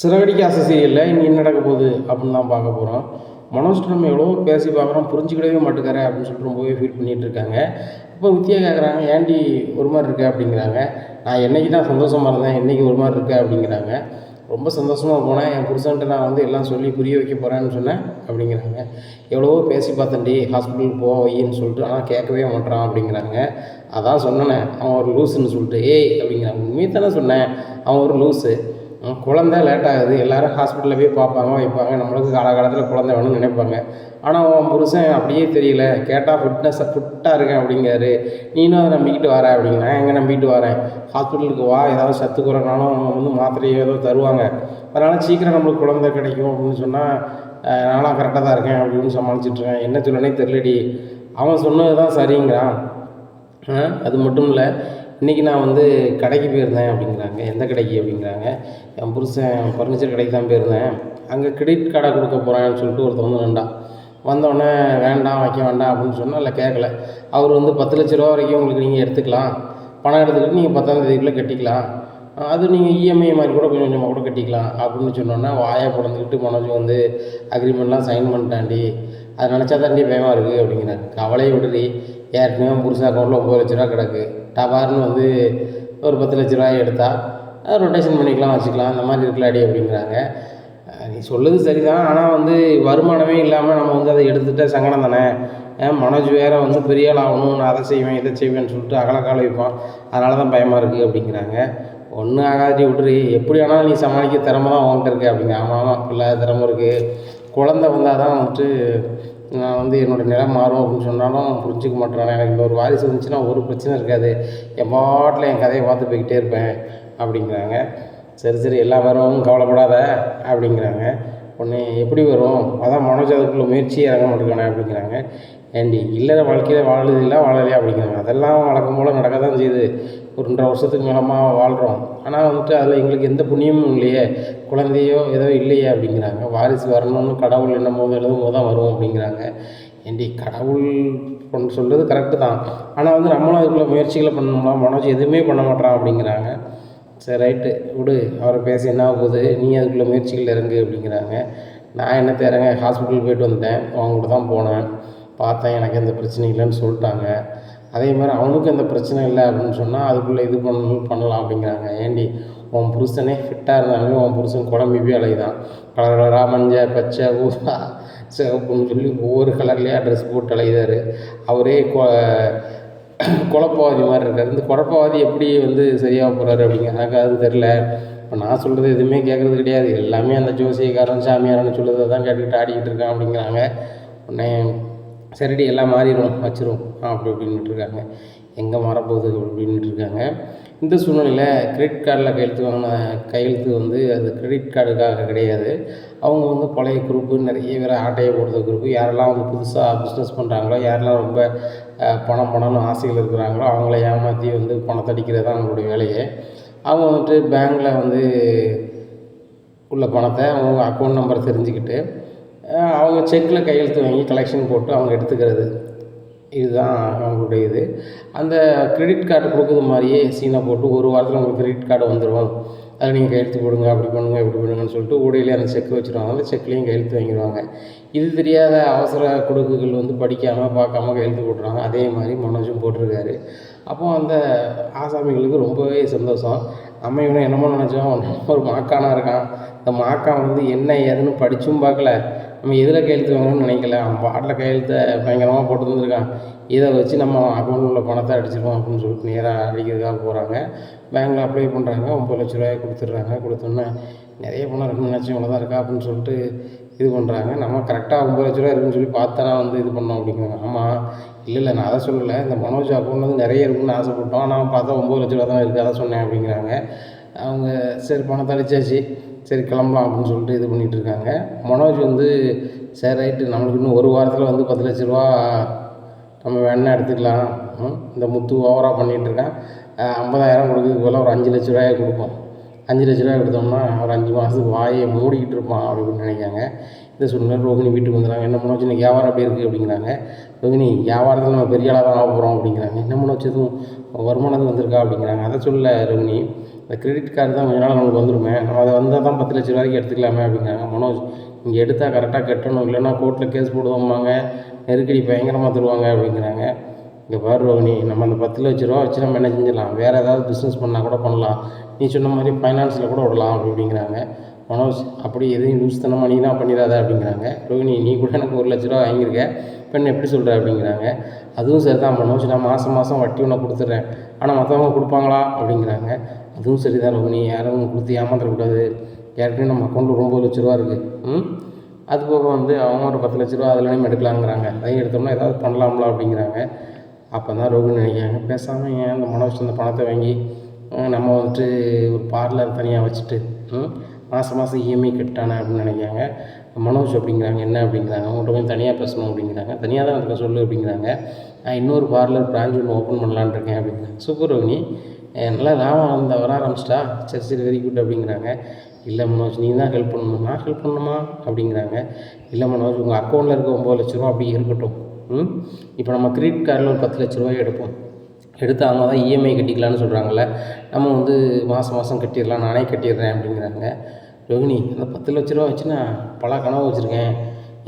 சிறகடிக்க ஆசை சீரியலில் இனி என்ன நடக்க போகுது அப்படின்னு தான் பார்க்க போகிறோம். மனோஜ்கிட்ட நம்ம எவ்வளோ பேசி பார்க்குறோம், புரிஞ்சுக்கிடவே மாட்டேங்கிறாரு அப்படின்னு சொல்லிட்டு ரொம்பவே ஃபீல் பண்ணிகிட்டு இருக்காங்க. இப்போ வித்தியா கேட்குறாங்க, ஏன்டி ஒரு மாதிரி இருக்க அப்படிங்கிறாங்க. நான் என்றைக்கு தான் சந்தோஷமாக இருந்தேன், என்றைக்கு ஒரு மாதிரி இருக்க அப்படிங்கிறாங்க. ரொம்ப சந்தோஷமாக போனேன், என் புருஷன்ட்டு நான் வந்து எல்லாம் சொல்லி புரிய வைக்க போகிறேன்னு சொன்னேன் அப்படிங்கிறாங்க. எவ்வளவோ பேசி பார்த்தேன்டி, ஹாஸ்பிட்டலுக்கு போக வையின்னு சொல்லிட்டு, ஆனால் கேட்கவே மாட்டேறான் அப்படிங்கிறாங்க. அதான் சொன்னேனே அவன் ஒரு லூஸுன்னு சொல்லிட்டு. ஏய் அப்படிங்கிறாங்க. உண்மையை தானே சொன்னேன், அவன் ஒரு லூஸு. குழந்த லேட் ஆகுது, எல்லோரும் ஹாஸ்பிட்டலில் போய் பார்ப்பாங்க வைப்பாங்க, நம்மளுக்கு காலகாலத்தில் குழந்தை வேணும்னு நினைப்பாங்க. ஆனால் அவன் புருஷன் அப்படியே தெரியல, கேட்டால் ஃபிட்டாக இருக்கேன் அப்படிங்கிறாரு. நீனும் அதை நம்பிக்கிட்டு வர அப்படிங்க. நான் எங்கே நம்பிக்கிட்டு வரேன், ஹாஸ்பிட்டலுக்கு வா, ஏதாவது சத்து குறைனாலும் அவங்க வந்து மாத்திரையோ ஏதோ தருவாங்க, அதனால் சீக்கிரம் நம்மளுக்கு குழந்தை கிடைக்கும் அப்படின்னு சொன்னால் நானும் கரெக்டாக தான் இருக்கேன் அப்படின்னு சமாளிச்சிட்ருக்கேன். என்ன சொல்லனே தெரியலடி. அவன் சொன்னது தான் சரிங்கிறான். அது மட்டும் இல்லை, இன்றைக்கி நான் வந்து கடைக்கு போயிருந்தேன் அப்படிங்கிறாங்க. எந்த கடைக்கு அப்படிங்கிறாங்க. என் புருஷன் ஃபர்னிச்சர் கடைக்கு தான் போயிருந்தேன். அங்கே கிரெடிட் கார்டை கொடுக்க போகிறேன்னு சொல்லிட்டு ஒருத்தர் வந்து நின்றான். வந்தோடனே வேண்டாம் வைக்க வேண்டாம் அப்படின்னு சொன்னால் இல்லை கேட்கல. அவர் வந்து 10 லட்ச ரூபா வரைக்கும் உங்களுக்கு நீங்கள் எடுத்துக்கலாம், பணம் எடுத்துக்கிட்டு நீங்கள் 10ஆம் தேதிக்குள்ளே கட்டிக்கலாம், அது நீங்கள் இஎம்ஐ மாதிரி கூட கொஞ்சம் கொஞ்சமாக கூட கட்டிக்கலாம் அப்படின்னு சொன்னோன்னா வாயை பிறந்துக்கிட்டு மனோஜ் வந்து அக்ரிமெண்ட்லாம் சைன் பண்ணிட்டாண்டி, அதை நினச்சா தாண்டி பயமாக இருக்குது அப்படிங்கிறாங்க. கவலையை விடுறி, ஏற்கனவே புருஷன் அக்கௌண்ட்டில் 9 லட்ச ரூபா கிடக்கு, டபார்னு வந்து ஒரு 10 லட்ச ரூபாய் எடுத்தால் ரொட்டேஷன் பண்ணிக்கலாம், வச்சுக்கலாம், இந்த மாதிரி இருக்கலாடி அப்படிங்கிறாங்க. நீ சொல்லுது சரி தான், ஆனால் வந்து வருமானமே இல்லாமல் நம்ம வந்து அதை எடுத்துகிட்ட சங்கடம் தானே. மனோஜ் வேறு வந்து பெரிய ஆள் ஆகணும், நான் அதை செய்வேன் இதை செய்வேன்னு சொல்லிட்டு அகலக்கால வைப்பான், அதனால தான் பயமாக இருக்குது அப்படிங்கிறாங்க. ஒன்றும் ஆகாதி விட்ரு, எப்படி ஆனாலும் நீ சமாளிக்க திறமை தான் உங்கள்கிட்ட இருக்குது அப்படிங்க. ஆமாம் இல்லை திறமை இருக்குது, குழந்த வந்தால் தான் வந்துட்டு நான் வந்து என்னோடய நிலம் மாறும் அப்படின்னு சொன்னாலும் புரிஞ்சிக்க மாட்டேறானே. எனக்கு இந்த ஒரு வாரிசு வந்துச்சுன்னா ஒரு பிரச்சனை இருக்காது, என் பாட்டில் என் கதையை பார்த்து போய்கிட்டே இருப்பேன் அப்படிங்கிறாங்க. சரி சரி எல்லா வரவும் கவலைப்படாத அப்படிங்கிறாங்க. ஒன்று எப்படி வரும், அதான் மனோஜ் அதுக்குள்ளே முயற்சியே இறங்க மாட்டேங்கானே அப்படிங்கிறாங்க. ஏண்டி இல்லற வாழ்க்கையில் வாழலையா அப்படிங்கிறாங்க. அதெல்லாம் வழக்கம் போல் நடக்க தான் செய்யுது, ஒரு 2.5 வருஷத்துக்கு மேலமாக வாழ்கிறோம், ஆனால் வந்துட்டு அதில் எங்களுக்கு எந்த புண்ணியமும் இல்லையே, குழந்தையோ ஏதோ இல்லையே அப்படிங்கிறாங்க. வாரிசு வரணும்னு கடவுள் என்னும் போது எழுதும் போது தான் வரும் அப்படிங்கிறாங்க. ஏண்டி கடவுள் கொண்டு சொல்கிறது கரெக்டு தான், ஆனால் வந்து நம்மளும் அதுக்குள்ளே முயற்சிகளை பண்ணணுமா, மனோஜ் எதுவுமே பண்ண மாட்டான் அப்படிங்கிறாங்க. சரி ரைட்டு விடு, அவரை பேசி என்ன போகுது, நீ அதுக்குள்ளே முயற்சிகள் இறங்கு அப்படிங்கிறாங்க. நான் என்ன இறங்க, ஹாஸ்பிட்டல் போய்ட்டு வந்துட்டேன், அவங்க கூட தான் போனேன், பார்த்தேன், எனக்கு எந்த பிரச்சனையும் இல்லைன்னு சொல்லிட்டாங்க. அதே மாதிரி அவனுக்கும் எந்த பிரச்சனை இல்லை அப்படின்னு சொன்னால் அதுக்குள்ளே இது பண்ணலாம் அப்படிங்கிறாங்க. ஏண்டி உன் புருஷனே ஃபிட்டாக இருந்தாலுமே உன் புருஷன் குழம்பி போய் அலைதான், கலர் கலராக மஞ்சள் பச்சை ஊதா சிவப்புன்னு சொல்லி ஒவ்வொரு கலர்லேயே ட்ரெஸ் போட்டு அலைதார். அவரே குழப்பவாதி மாதிரி இருக்கார். இந்த குழப்பவாதி எப்படி வந்து சரியாக போகிறாரு அப்படிங்க, எனக்கு அது தெரில. இப்போ நான் சொல்கிறது எதுவுமே கேட்குறது கிடையாது, எல்லாமே அந்த ஜோசியக்காரன் சாமியாரன்னு சொல்லுறதை தான் கேட்டுக்கிட்டு ஆடிக்கிட்டு இருக்கான் அப்படிங்கிறாங்க. உடனே சரிடி எல்லாம் மாறிடும் வச்சிரும் அப்படி அப்படின்ட்டு இருக்காங்க. எங்கே மாறப்போகுது அப்படின்ட்டு இருக்காங்க. இந்த சூழ்நிலையில் கிரெடிட் கார்டில் கையெழுத்து வந்து அது கிரெடிட் கார்டுக்காக கிடையாது, அவங்க வந்து பழைய குரூப்பு, நிறைய பேர் ஆட்டையை போடுற குரூப்பு, யாரெல்லாம் வந்து புதுசாக பிஸ்னஸ் பண்ணுறாங்களோ, யாரெல்லாம் ரொம்ப பணம்னு ஆசைகள் இருக்கிறாங்களோ அவங்கள ஏமாற்றி வந்து பணத்தை அடிக்கிறது தான் அவங்களுடைய வேலையே. அவங்க வந்துட்டு பேங்க்கில் வந்து உள்ள பணத்தை அவங்க அக்கௌண்ட் நம்பரை தெரிஞ்சுக்கிட்டு அவங்க செக்கில் கையெழுத்து வாங்கி கலெக்ஷன் போட்டு அவங்க எடுத்துக்கிறது, இதுதான் அவங்களுடைய இது. அந்த கிரெடிட் கார்டு கொடுக்குறது மாதிரியே சீனை போட்டு ஒரு வாரத்தில் உங்களுக்கு கிரெடிட் கார்டு வந்துடும், அதில் நீங்கள் கையெழுத்து போடுங்க, அப்படி பண்ணுங்கள் இப்படி பண்ணுங்கன்னு சொல்லிட்டு ஊடையிலே அந்த செக் வச்சுருவாங்க, அந்த செக்லேயும் கையெழுத்து வாங்கிடுவாங்க. இது தெரியாத அவசர கொடுக்குகள் வந்து படிக்காமல் பார்க்காம கையெழுத்து போட்டுருவாங்க. அதே மாதிரி மனோஜும் போட்டிருக்காரு. அப்போது அந்த ஆசாமிகளுக்கு ரொம்பவே சந்தோஷம். நம்ம இவனை என்னமோ நினச்சோம், ஒரு மாக்கானாக இருக்கான், இந்த மாக்கான் வந்து என்ன ஏதுன்னு படித்தும் பார்க்கல, நம்ம எதில் கையெழுத்து வாங்கணும்னு நினைக்கல, அவன் பாட்டில் கையெழுத்தை பயங்கரமாக போட்டு வந்துருக்கான், இதை வச்சு நம்ம அக்கௌண்ட்டில் உள்ள பணத்தை அடிச்சிருக்கோம் அப்படின்னு சொல்லிட்டு நேராக அடிக்கிறதுக்காக போகிறாங்க. பேங்க்கில் அப்ளை பண்ணுறாங்க, 9 லட்ச ரூபாயை கொடுத்துட்றாங்க. கொடுத்தோன்னே நிறைய பணம் இருக்குன்னு நினச்சி இவ்வளோ தான் இருக்கா அப்படின்னு சொல்லிட்டு இது பண்ணுறாங்க. நம்ம கரெக்டாக 9 லட்ச ரூபா இருக்குன்னு சொல்லி பார்த்தா வந்து இது பண்ணோம் அப்படிங்கிறாங்க. ஆமாம் இல்லை நான் அதை சொல்லலை, இந்த மனோஜ் அக்கௌண்ட் வந்து நிறைய இருக்குன்னு ஆசைப்பட்டோம், ஆனால் பார்த்தா 9 லட்ச ரூபா தான் இருக்குது, அதை சொன்னேன் அப்படிங்கிறாங்க. அவங்க சரி பணத்தை அடிச்சாச்சு, சரி கிளம்பலாம் அப்படின்னு சொல்லிட்டு இது பண்ணிகிட்ருக்காங்க. மனோஜ் வந்து சரி ரைட்டு, நம்மளுக்கு இன்னும் ஒரு வாரத்தில் வந்து 10 லட்ச ரூபா நம்ம வேணா எடுத்துக்கலாம், இந்த முத்து ஓவராக பண்ணிகிட்ருக்கான், 50,000 கொடுக்குறதுக்கு போல் ஒரு 5 லட்ச ரூபாயை கொடுப்போம், 5 லட்ச ரூபாய் கொடுத்தோம்னா ஒரு 5 மாதத்துக்கு வாயை மூடிக்கிட்டு இருப்பான் அப்படின்னு நினைக்காங்க. இந்த சூழ்நிலை ரோகிணி வீட்டுக்கு வந்துடுறாங்க. என்ன மனோஜ் இன்னைக்கு வியாபாரம் அப்படி இருக்குது அப்படிங்கிறாங்க. ரோகிணி வியாபாரத்தில் நம்ம பெரிய ஆளாக தான் ஆக போகிறோம் அப்படிங்கிறாங்க. என்ன மனோஜ் எதுவும் வருமானத்துக்கு வந்திருக்கா அப்படிங்கிறாங்க. அதை சொல்ல ரோகிணி, இந்த கிரெடிட் கார்டு தான் கொஞ்ச நாள் நம்மளுக்கு வந்துடுமே, நம்ம அதை வந்தால் தான் 10 லட்ச ரூபாய்க்கு எடுத்துக்கலாமே அப்படிங்கிறாங்க. மனோஜ், இங்கே எடுத்தால் கரெக்டாக கட்டணும், இல்லைன்னா கோர்ட்டில் கேஸ் போடுவோம்பாங்க, நெருக்கடி பயங்கரமாக தருவாங்க அப்படிங்கிறாங்க. இங்கே பாரு ரோகிணி, நம்ம அந்த 10 லட்ச ரூபா வச்சு நம்ம என்ன செஞ்சிடலாம், வேறு ஏதாவது பிஸ்னஸ் பண்ணால் கூட பண்ணலாம், நீ சொன்ன மாதிரி ஃபைனான்ஸில் கூட விடலாம் அப்படிங்கிறாங்க. மனோஜ், அப்படி எதையும் லூஸ் தனமாக நீ தான் பண்ணிடாத அப்படிங்கிறாங்க. ரோகிணி, நீ கூட எனக்கு 1 லட்ச ரூபா வாங்கியிருக்க, பெண் எப்படி சொல்கிற அப்படிங்கிறாங்க. அதுவும் சரி தான் மனோஜ், நான் மாதம் வட்டி ஒன்று கொடுத்துட்றேன், ஆனால் மற்றவங்க கொடுப்பாங்களா அப்படிங்கிறாங்க. அதுவும் சரி தான் ரோகிணி, யாரும் கொடுத்து ஏமாற்றக்கூடாது, ஏற்கனவே நம்ம அக்கௌண்ட்டில் 9 லட்ச ரூபா இருக்குது, அது போக வந்து அவங்க ஒரு 10 லட்ச ரூபா அதுலேயும் எடுக்கலாங்கிறாங்க, அதையும் எடுத்தோம்னா ஏதாவது பண்ணலாம்ல அப்படிங்கிறாங்க. அப்போ தான் ரோகிணி நினைக்கிறாங்க, பேசாமல் ஏன் அந்த மனோஜ் அந்த பணத்தை வாங்கி நம்ம வந்துட்டு ஒரு பார்லர் தனியாக வச்சுட்டு மாதம் இஎம்ஐ கட்டானே அப்படின்னு நினைக்கிறாங்க. மனோஜ் அப்படிங்கிறாங்க, என்ன அப்படிங்கிறாங்க, அவங்கள்ட்ட போய் தனியாக பேசணும் அப்படிங்கிறாங்க. தனியாக தான் இருக்க சொல்லு அப்படிங்கிறாங்க. நான் இன்னொரு பார்லர் பிரான்ச் ஒன்று ஓப்பன் பண்ணலான்னு இருக்கேன் அப்படிங்கிறாங்க. சூப்பர் ரோகிணி, நல்லா லாபம் வர ஆரம்பிச்சிட்டா, சரி வெரி குட் அப்படிங்கிறாங்க. இல்லை மனோஜ், நீ தான் ஹெல்ப் பண்ணணும். நான் ஹெல்ப் பண்ணணுமா அப்படிங்கிறாங்க. இல்லை மனோஜ், உங்கள் அக்கௌண்ட்டில் இருக்க 9 லட்ச ரூபா அப்படி இருக்கட்டும், இப்போ நம்ம கிரெடிட் கார்டில் ஒரு 10 லட்ச ரூபாய் எடுப்போம், எடுத்து அவங்க தான் இஎம்ஐ கட்டிக்கலான்னு சொல்கிறாங்கல்ல, நம்ம வந்து மாதம் கட்டிடலாம், நானே கட்டிடுறேன் அப்படிங்கிறாங்க. ரோகிணி, அந்த 10 லட்ச ரூபா வச்சு நான் பல கனவு வச்சுருக்கேன்,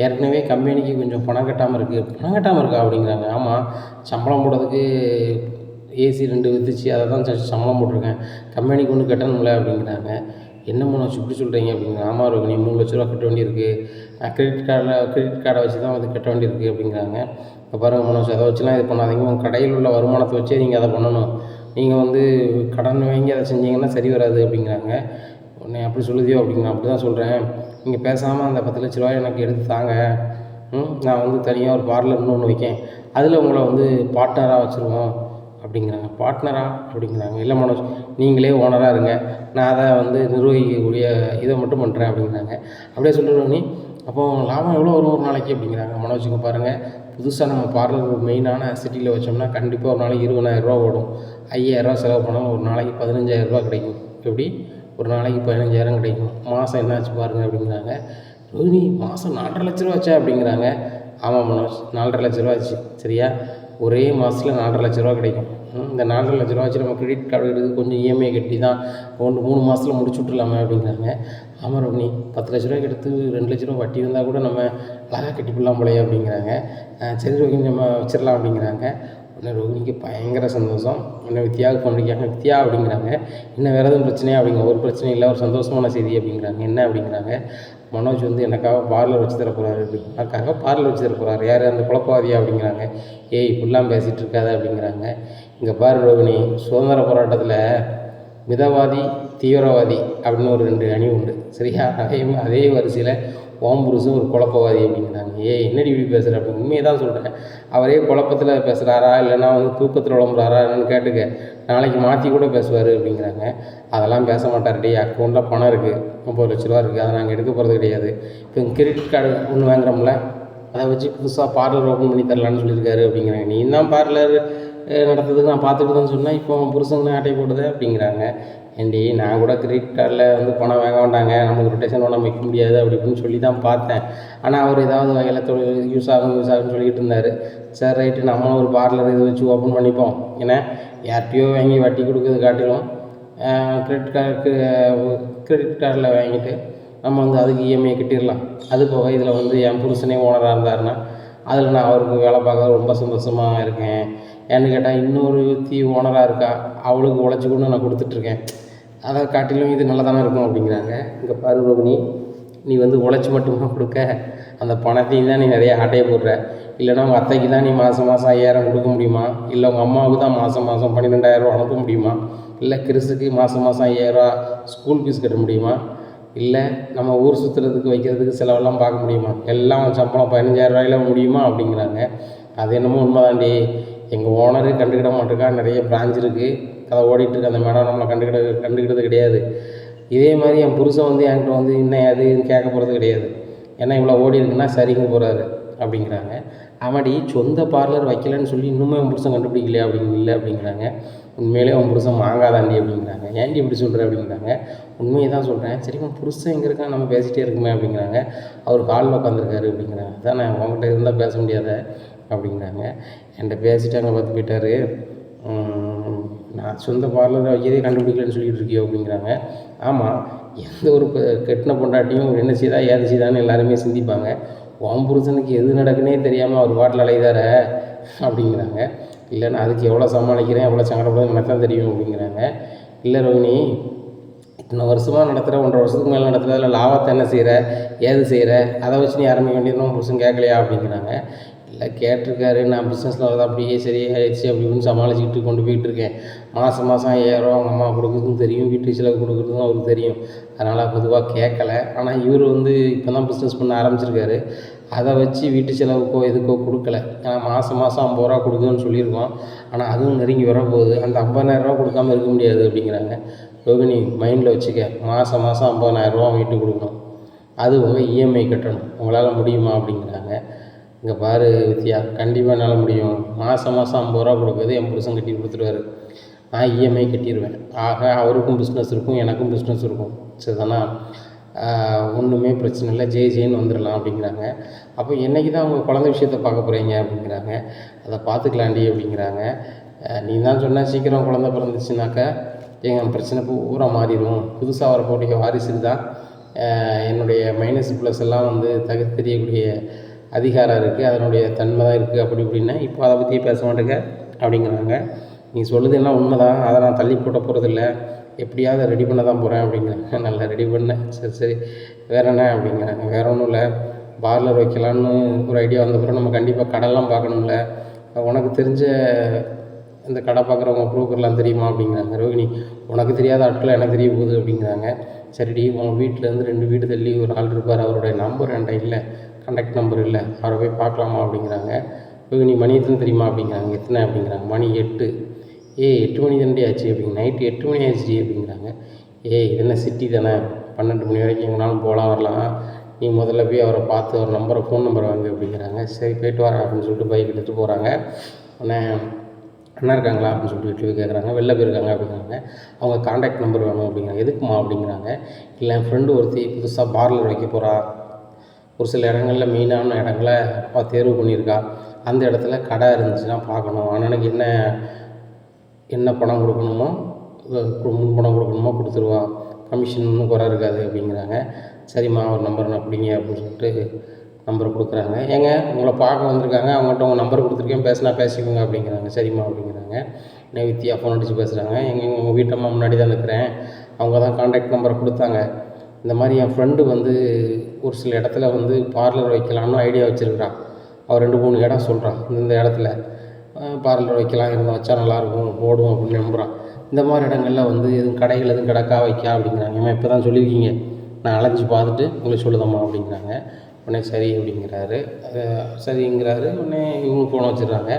ஏற்கனவே கம்பெனிக்கு கொஞ்சம் பணம் கட்டாமல் இருக்கா அப்படிங்கிறாங்க. ஆமாம், சம்பளம் போடுறதுக்கு ஏசி 2 விற்றுச்சு, அதை தான் சம்பளம் போட்டிருக்கேன், கம்பெனிக்கு ஒன்று கட்டணும்ல அப்படிங்கிறாங்க. என்ன மனோஜ் இப்படி சொல்கிறீங்க அப்படிங்கிறாங்க. ஆமாம் ரோகிணி, 3 லட்ச ரூபா கட்ட வேண்டியிருக்கு, கிரெடிட் கார்டை வச்சு தான் அது கட்ட வேண்டியிருக்கு அப்படிங்கிறாங்க. இப்போ பாருங்கள் மனோஜ், அதை வச்சுலாம் இது பண்ணாதீங்க, உங்கள் கடையில் உள்ள வருமானத்தை வச்சே நீங்கள் அதை பண்ணணும், நீங்கள் வந்து கடன் வாங்கி அதை செஞ்சீங்கன்னா சரி வராது அப்படிங்கிறாங்க. உடனே அப்படி சொல்லுதியோ அப்படிங்கிறேன். அப்படி தான் சொல்கிறேன், நீங்கள் பேசாமல் அந்த 10 லட்ச ரூபாய் எனக்கு எடுத்து தாங்க, நான் வந்து தனியாக ஒரு பார்லர்னு ஒன்று வைக்கேன், அதில் உங்களை வந்து பார்ட்னராக வச்சுருவோம் அப்படிங்கிறாங்க. பார்ட்னரா அப்படிங்கிறாங்க. இல்லை மனோஜ், நீங்களே ஓனராக இருங்க, நான் அதை வந்து நிர்வகிக்கக்கூடிய இதை மட்டும் பண்ணுறேன் அப்படிங்கிறாங்க. அப்படியே சொல்கிறோம் நீ, அப்போ லாபம் எவ்வளோ வரும் ஒரு நாளைக்கு அப்படிங்கிறாங்க. மனோஜுக்கு பாருங்கள், புதுசாக நம்ம பார்லர் ஒரு மெயினான சிட்டியில் வச்சோம்னா கண்டிப்பாக ஒரு நாளைக்கு 20,000 ஓடும், 5,000 செலவு பண்ணாலும் ஒரு நாளைக்கு 15,000 கிடைக்கும். எப்படி ஒரு நாளைக்கு 15,000 கிடைக்கும், மாதம் என்னாச்சு பாருங்கள் அப்படிங்கிறாங்க. ரோஹிணி, மாதம் 4,5 லட்ச ரூபா ஆச்சா அப்படிங்கிறாங்க. ஆமாம் மனோஜ், 4,5 லட்ச ரூபா ஆச்சு, சரியா, ஒரே மாதத்தில் 4,5 லட்ச ரூபா கிடைக்கும். இந்த 4,5 லட்ச ரூபா வச்சு நம்ம கிரெடிட் கார்டு எடுத்து கொஞ்சம் இஎம்ஐ கட்டி தான் 3 மாதத்தில் முடிச்சு விட்ருலாமே அப்படிங்கிறாங்க. ஆமாம் ரோகிணி, 10 லட்ச ரூபாய்க்கு எடுத்து 2 லட்ச ரூபா வட்டி இருந்தால் கூட நம்ம அழகாக கட்டிப்பிடலாம் போலையே அப்படிங்கிறாங்க. சரி ரோகிணி, நம்ம வச்சிடலாம் அப்படிங்கிறாங்க. உடனே ரோகிணிக்கு பயங்கர சந்தோஷம். உடனே வித்யாவுக்கு ஃபோன் அடிக்கிறாங்க. வித்யா அப்படிங்கிறாங்க, இன்னும் வேறு எதுவும் பிரச்சனையா அப்படிங்கிற. ஒரு பிரச்சனை இல்லை, ஒரு சந்தோஷமான செய்தி அப்படிங்கிறாங்க. என்ன அப்படிங்கிறாங்க. மனோஜ் வந்து எனக்காக பார்லர் வச்சு தர போகிறாரு அப்படிங்கிறக்காக பார்லர் வச்சு தர போகிறாரு, யார், அந்த குழப்பவாதியா அப்படிங்கிறாங்க. ஏய், இப்படிலாம் பேசிகிட்டு இருக்காத அப்படிங்கிறாங்க. இங்கே பாரு ரோகிணி, சுதந்திர போராட்டத்தில் மிதவாதி தீவிரவாதி அப்படின்னு ஒரு 2 அணி உண்டு, சரியா, அதே வரிசையில் ஓம் புருஷன் ஒரு குழப்பவாதி அப்படிங்கிறாங்க. என்னடி இப்படி பேசுகிற அப்படின்னு. உண்மையை தான் சொல்கிறேன், அவரே குழப்பத்தில் பேசுகிறாரா இல்லைனா வந்து தூக்கத்தில் உழம்புறாரா என்னன்னு கேட்டுக்க, நாளைக்கு மாற்றி கூட பேசுவார் அப்படிங்கிறாங்க. அதெல்லாம் பேச மாட்டார், டே அக்கௌண்ட்டில் பணம் இருக்குது, 30 லட்ச ரூபா இருக்குது, அதை நாங்கள் எடுக்க போகிறது கிடையாது, இப்போ கிரெடிட் கார்டு ஒன்று வாங்குறோம்ல, அதை வச்சு புதுசாக பார்லர் ஓப்பன் பண்ணி தரலான்னு சொல்லியிருக்காரு அப்படிங்கிறாங்க. நீ தான் பார்லர் நடத்துறதுக்கு நான் பார்த்துட்டு தான் சொன்னேன், இப்போ புருஷங்கன்னு ஆட்டை போடுது அப்படிங்கிறாங்க. ஏண்டி, நான் கூட கிரெடிட் கார்டில் வந்து பணம் வாங்க வேண்டாங்க, நமக்கு ரொட்டேஷன் பண்ண வைக்க முடியாது அப்படி இப்படின்னு சொல்லி தான் பார்த்தேன், ஆனால் அவர் ஏதாவது வகையில் யூஸ் ஆகும்னு சொல்லிக்கிட்டு இருந்தார். சரி ரைட்டு, நம்மளும் ஒரு பார்லர் இது வச்சு ஓப்பன் பண்ணிப்போம், ஏன்னா யார்கிட்டையோ வாங்கி வட்டி கொடுக்குறது காட்டிலும் கிரெடிட் கார்டில் வாங்கிட்டு நம்ம வந்து அதுக்கு இஎம்ஐ கட்டிடலாம். அது போக இதில் வந்து என் புருஷனே ஓனராக இருந்தாருன்னா அதில் நான் அவருக்கு வேலை பார்க்க ரொம்ப சந்தோஷமாக இருக்கேன். ஏன்னு கேட்டால் இன்னொரு ஓனராக இருக்கா, அவளுக்கு உழைச்சி கொண்டு நான் கொடுத்துட்ருக்கேன், அதை காட்டிலும் இது நல்லா தானே இருக்கும் அப்படிங்கிறாங்க. இங்கே பாரு ரோகிணி, நீ வந்து உழைச்சி மட்டுமா கொடுக்க, அந்த பணத்தையும் தான் நீ நிறைய ஆட்டையை போடுற, இல்லைனா உங்கள் அத்தைக்கு தான் நீ மாதம் 5,000 கொடுக்க முடியுமா, இல்லை உங்கள் அம்மாவுக்கு தான் மாதம் 12,000 அனுப்ப முடியுமா, இல்லை கிறிஸுக்கு மாதம் 5,000 ஸ்கூல் ஃபீஸ் கட்ட முடியுமா, இல்லை நம்ம ஊர் சுற்றுறதுக்கு வைக்கிறதுக்கு செலவெல்லாம் பார்க்க முடியுமா, எல்லாம் சம்பளம் 15,000 முடியுமா அப்படிங்கிறாங்க. அது என்னமோ உண்மைதாண்டி, எங்கள் ஓனரு கண்டுக்கிட மாட்டேக்கா, நிறைய பிரான்ச் இருக்குது, கதை ஓடிட்டுருக்கு, அந்த மேடம் நம்மளை கண்டுக்கிட்டது கிடையாது. இதே மாதிரி என் புருஷன் வந்து என்கிட்ட வந்து இன்னும் அதுன்னு கேட்க போகிறது கிடையாது, ஏன்னா இவ்வளோ ஓடி இருக்குன்னா சரிங்க போகிறாரு அப்படிங்கிறாங்க. ஆமாடி, சொந்த பார்லர் வைக்கலன்னு சொல்லி இன்னுமே உன் புருஷன் கண்டுபிடிக்கலையா இல்லை அப்படிங்கிறாங்க. உண்மையிலே உன் புருஷன் மாங்காதாண்டி அப்படிங்கிறாங்க. ஏன்டி இப்படி சொல்கிற அப்படிங்கிறாங்க. உண்மையை தான் சொல்கிறேன். சரி, உன் புருஷன் எங்கே இருக்கான், நம்ம பேசிகிட்டே இருக்குமே அப்படிங்கிறாங்க. அவர் காலில் உட்காந்துருக்காரு அப்படிங்கிறாங்க. அதான் நான் உங்கள்கிட்ட இருந்தால் பேச முடியாத அப்படிங்கிறாங்க. என்கிட்ட பேசிட்டு அங்கே பார்த்து போயிட்டார், நான் சொந்த பார்லரை வைக்கிறதே கண்டுபிடிக்கலன்னு சொல்லிகிட்டு இருக்கியோ அப்படிங்கிறாங்க. ஆமாம், எந்த ஒரு கெட்டின பொண்டாட்டியும் என்ன செய்தா ஏது செய்தான்னு எல்லாருமே சிந்திப்பாங்க. உன் புருஷனுக்கு எது நடக்குன்னே தெரியாமல் அவர் பாட்டில் அலைதார அப்படிங்கிறாங்க. இல்லைன்னா அதுக்கு எவ்வளோ சமாளிக்கிறேன் எவ்வளோ சங்கடப்படுறது எனக்கு தான் தெரியும் அப்படிங்கிறாங்க. இல்லை ரோகிணி, இத்தனை வருஷமாக நடத்துகிற 1.5 வருஷத்துக்கு மேலே நடத்துகிறதுல லாபத்தை என்ன செய்கிற ஏது செய்கிற அதை வச்சு நீ ஆரம்பிக்க வேண்டியதுன்னு புருஷன் கேட்கலையா அப்படிங்கிறாங்க. இல்லை கேட்டிருக்காரு, நான் பிஸ்னஸில் வந்து அப்படியே சரியாயிடுச்சு அப்படி இப்படின்னு சமாளிச்சுக்கிட்டு கொண்டு போயிட்டு இருக்கேன். மாதம் 5000 அவங்க அம்மா கொடுக்குறதும் தெரியும், வீட்டு செலவு கொடுக்குறதும் அவருக்கு தெரியும். அதனால் பொதுவாக கேட்கல. ஆனால் இவர் வந்து இப்போ தான் பிஸ்னஸ் பண்ண ஆரம்பிச்சிருக்காரு. அதை வச்சு வீட்டு செலவுக்கோ எதுக்கோ கொடுக்கல. ஏன்னா மாதம் 50 ரூபா கொடுக்குதுன்னு சொல்லியிருக்கோம். ஆனால் அதுவும் நெருங்கி வரப்போகுது. அந்த 50,000 கொடுக்காமல் இருக்க முடியாது அப்படிங்கிறாங்க. ரோகிணி, மைண்டில் வச்சுக்க, மாதம் 50,000 வீட்டுக்கு கொடுக்கணும், அது போக இஎம்ஐ கட்டணும். உங்களால் முடியுமா அப்படிங்கிறாங்க. இங்கே பாரு வித்யா, கண்டிப்பாக என்னால் முடியும். மாதம் 50 கொடுக்குறது என் புருஷன் கட்டி கொடுத்துருவாரு, நான் இஎம்ஐ கட்டிடுவேன். ஆக அவருக்கும் பிஸ்னஸ் இருக்கும், எனக்கும் பிஸ்னஸ் இருக்கும். சரிதானா? ஒன்றுமே பிரச்சனை இல்லை, ஜெயின்னு வந்துடலாம் அப்படிங்கிறாங்க. அப்போ என்றைக்கு தான் அவங்க குழந்தை விஷயத்தை பார்க்க போகிறீங்க அப்படிங்கிறாங்க. அதை பார்த்துக்கலாண்டி அப்படிங்கிறாங்க. நீ தான் சொன்னால் சீக்கிரம் குழந்தை பிறந்துச்சுனாக்கா எங்கள் பிரச்சனை பூரா மாறிடும். புதுசாக வரக்கூடிய வாரிசுக்கு தான் என்னுடைய மைனஸ் ப்ளஸ் எல்லாம் வந்து தெரியக்கூடிய அதிகாரம் இருக்குது, அதனுடைய தன்மை தான் இருக்குது அப்படி இப்படின்னா இப்போ அதை பற்றியே பேச மாட்டேங்க அப்படிங்கிறாங்க. நீ சொல்லுது எல்லாம் உண்மை தான், அதை நான் தள்ளி போட்ட போகிறதில்ல, எப்படியாவது ரெடி பண்ண தான் போகிறேன் அப்படிங்கிறாங்க. நல்லா ரெடி பண்ணேன். சரி வேறு என்ன அப்படிங்கிறாங்க. வேறு ஒன்றும் இல்லை, பார்லர் வைக்கலான்னு ஒரு ஐடியா வந்த பிறகு நம்ம கண்டிப்பாக கடைலாம் பார்க்கணும்ல, உனக்கு தெரிஞ்ச இந்த கடை பார்க்குறவங்க ப்ரூக்கர்லாம் தெரியுமா அப்படிங்கிறாங்க. ரோகிணி, உனக்கு தெரியாத ஆட்கள் எனக்கு தெரிய போகுது அப்படிங்கிறாங்க. சரிடி, உங்கள் வீட்டிலேருந்து 2 வீடு தள்ளி ஒரு ஆள் இருப்பார், அவருடைய நம்பர் என்கிட்ட இல்லை, கான்டாக்ட் நம்பர் இல்லை, அவரை போய் பார்க்கலாமா அப்படிங்கிறாங்க. ரோகிணி, மணி எத்தனை தெரியுமா அப்படிங்கிறாங்க. எத்தனை அப்படிங்கிறாங்க. மணி 8. 8 மணி தாண்டி ஆச்சு அப்படிங்க. நைட்டு 8 மணி ஆச்சு அப்படிங்கிறாங்க. இது என்ன சிட்டி தானே, 12 மணி வரைக்கும் எங்கேனாலும் போகலாம் வரலாம், நீ முதல்ல போய் அவரை பார்த்து அவர் நம்பரை ஃபோன் நம்பரை வாங்க அப்படிங்கிறாங்க. சரி போய்ட்டு வரேன் அப்படின்னு சொல்லிட்டு பைக் எடுத்துகிட்டு போகிறாங்க. உடனே அண்ணா இருக்காங்களா அப்படின்னு சொல்லிட்டு வீட்டில் போய் கேட்குறாங்க. வெளில போயிருக்காங்க அப்படிங்கிறாங்க. அவங்க கான்டாக்ட் நம்பர் வேணும் அப்படிங்கிறாங்க. எதுக்குமா அப்படிங்கிறாங்க. இல்லை, என் ஃப்ரெண்டு ஒருத்தி புதுசாக பார்லர் வைக்க போகிறா, ஒரு சில இடங்களில் மெயினான இடங்களை தேர்வு பண்ணியிருக்கா, அந்த இடத்துல கடை இருந்துச்சுன்னா பார்க்கணும், அண்ணனுக்கு என்ன பணம் கொடுக்கணுமோ முன் பணம் கொடுக்கணுமோ கொடுத்துருவா, கமிஷன் ஒன்றும் குறை இருக்காது அப்படிங்கிறாங்க. சரிம்மா ஒரு நம்பர் நான் பிடிங்க அப்படின்னு சொல்லிட்டு நம்பர் கொடுக்குறாங்க. ஏங்க உங்களை பார்க்க வந்திருக்காங்க, அவங்கள்ட்ட உங்கள் நம்பர் கொடுத்துருக்கேன், பேசினா பேசிக்கோங்க அப்படிங்கிறாங்க. சரிம்மா அப்படிங்கிறாங்க. வித்யா ஃபோன் அடித்து பேசுகிறாங்க. உங்கள் வீட்டம்மா முன்னாடி தான் இருக்கிறேன், அவங்க தான் கான்டாக்ட் நம்பரை கொடுத்தாங்க. இந்த மாதிரி என் ஃப்ரெண்டு வந்து ஒரு சில இடத்துல வந்து பார்லர் வைக்கலான்னு ஐடியா வச்சுருக்கிறான். அவள் 2-3 இடம் சொல்கிறான், இந்த இடத்துல பார்லர் வைக்கலாம், இருந்து வச்சா நல்லாயிருக்கும், ஓடும் அப்படின்னு நம்புகிறான். இந்த மாதிரி இடங்களில் வந்து எதுவும் கடைகள் எதுவும் கிடக்கா வைக்கா அப்படிங்கிறாங்க. ஏமா இப்போ தான் சொல்லியிருக்கீங்க, நான் அலைஞ்சி பார்த்துட்டு உங்களுக்கு சொல்லுதம்மா அப்படிங்கிறாங்க. உடனே சரி அப்படிங்கிறாரு. சரிங்கிறாரு. உடனே இவங்க ஃபோனை வச்சிடுறாங்க.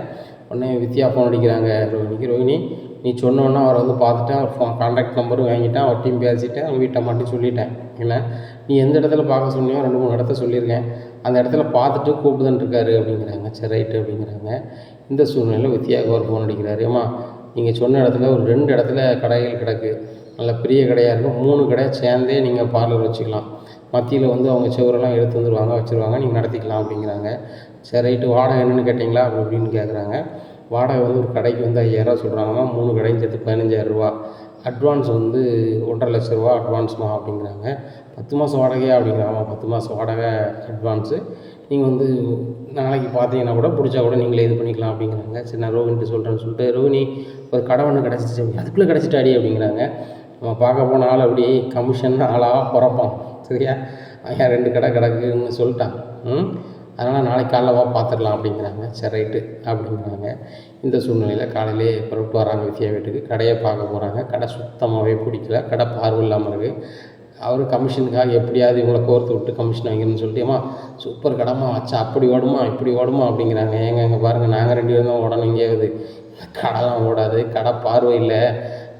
உடனே வித்யா ஃபோன் அடிக்கிறாங்க ரோஹிணிக்கு. ரோஹிணி, நீ சொன்னோன்னா அவரை வந்து பார்த்துட்டேன், அவர் கான்டாக்ட் நம்பரும் வாங்கிட்டேன், அவர் டீம் பேசிட்டேன், அவங்க வீட்டை மட்டும் சொல்லிட்டேன். இல்லை, நீ எந்த இடத்துல பார்க்க சொன்னியோ 2-3 இடத்த சொல்லியிருக்கேன், அந்த இடத்துல பார்த்துட்டு கூப்பிடுதுன்னு இருக்காரு அப்படிங்கிறாங்க. சரி ரைட்டு அப்படிங்கிறாங்க. இந்த சூழ்நிலையில் வித்யாவுக்கு ஒரு ஃபோன் அடிக்கிறாரு. ஏம்மா, நீங்கள் சொன்ன இடத்துல ஒரு 2 இடத்துல கடைகள் கிடக்கு, நல்ல பெரிய கடையாக இருக்கும், 3 கடை சேர்ந்தே நீங்கள் பார்லர் வச்சுக்கலாம், மத்தியில் வந்து அவங்க செவரெல்லாம் எடுத்து வந்துடுவாங்க, வச்சுருவாங்க, நீங்கள் நடத்திக்கலாம் அப்படிங்கிறாங்க. சரி ரைட்டு, வாடகை என்னென்னு கேட்டிங்களா அப்படி அப்படின்னு கேட்குறாங்க. வாடகை வந்து ஒரு கடைக்கு வந்து 5000 சொல்கிறாங்கம்மா, 3 கடையும் சேர்த்து 15,000 அட்வான்ஸ் வந்து 1,50,000 லட்ச அட்வான்ஸ்மா அப்படிங்கிறாங்க. 10 மாதம் வாடகையா அப்படிங்கிறாங்க. 10 மாதம் வாடகை அட்வான்ஸு, நீங்கள் வந்து நாளைக்கு பார்த்தீங்கன்னா கூட பிடிச்சா கூட நீங்களே இது பண்ணிக்கலாம் அப்படிங்கிறாங்க. சரி நான் ரோஹினிட்டு சொல்கிறேன்னு சொல்லிட்டு, ரோஹினி ஒரு கடை ஒன்று கிடச்சிச்சு, அதுக்குள்ளே கிடச்சிட்டாடி அப்படிங்கிறாங்க. நம்ம பார்க்க போன ஆள் அப்படி கமிஷன் ஆளாக பிறப்பான். சரியா, ஐயா 2 கடை கிடக்குன்னு சொல்லிட்டான், அதனால் நாளைக்கு காலைல பார்த்துடலாம் அப்படிங்கிறாங்க. சரி ரைட்டு அப்படிங்கிறாங்க. இந்த சூழ்நிலையில் காலையிலே புறப்பட்டு வராங்க வித்யா வீட்டுக்கு. கடையை பார்க்க போகிறாங்க. கடை சுத்தமாகவே பிடிக்கல, கடை பார்வை இல்லாமல் இருக்குது. அவர் கமிஷனுக்காக எப்படியாவது இவங்களை கோர்த்து விட்டு கமிஷன் வாங்கிருன்னு சொல்லிட்டு, ஏமா சூப்பர் கடைமா வச்சா அப்படி ஓடுமா இப்படி ஓடுமா அப்படிங்கிறாங்க. இங்கே பாருங்கள், நாங்கள் 2 பேரும் தான் ஓடணும், இங்கேயாவது கடைலாம் ஓடாது, கடை பார்வை இல்லை,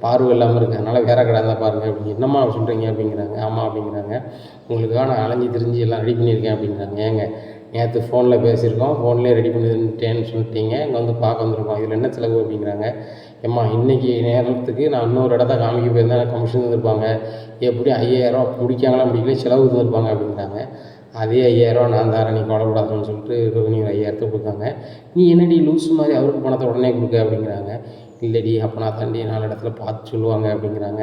பார்வை இல்லாமல் இருக்குது, அதனால் வேறு கடை தான் பாருங்கள் அப்படிங்க. என்னம்மா சொல்கிறீங்க அப்படிங்கிறாங்க. ஆமாம் அப்படிங்கிறாங்க. உங்களுக்காக நான் அலைஞ்சி திரிஞ்சு எல்லாம் ரெடி பண்ணியிருக்கேன் அப்படிங்கிறாங்க. ஏங்க நேற்று ஃபோனில் பேசியிருக்கோம், ஃபோன்லேயே ரெடி பண்ணிட்டேன்னு சொல்லிட்டீங்க, இங்கே வந்து பார்க்க வந்திருக்கோம், இதில் என்ன செலவு அப்படிங்கிறாங்க. ஏம்மா இன்றைக்கி நேரத்துக்கு நான் இன்னொரு இடத்த காமிக்க போயிருந்தேன், எனக்கு கமிஷன் தந்துருப்பாங்க, எப்படி 5000 முடிக்காங்களா முடிக்கல செலவு தந்துருப்பாங்க அப்படிங்கிறாங்க. அதே 5000 நான் தரேன், நீ கவலைப்படாதுன்னு சொல்லிட்டு ரோஹிணி ஒரு 5000 கொடுத்தாங்க. நீ என்னடி லூஸ் மாதிரி அவருக்கு பணத்தை உடனே கொடுக்க அப்படிங்கிறாங்க. இல்லடி அப்போ நான் தாண்டி 4 இடத்துல பார்த்து சொல்லுவாங்க அப்படிங்கிறாங்க.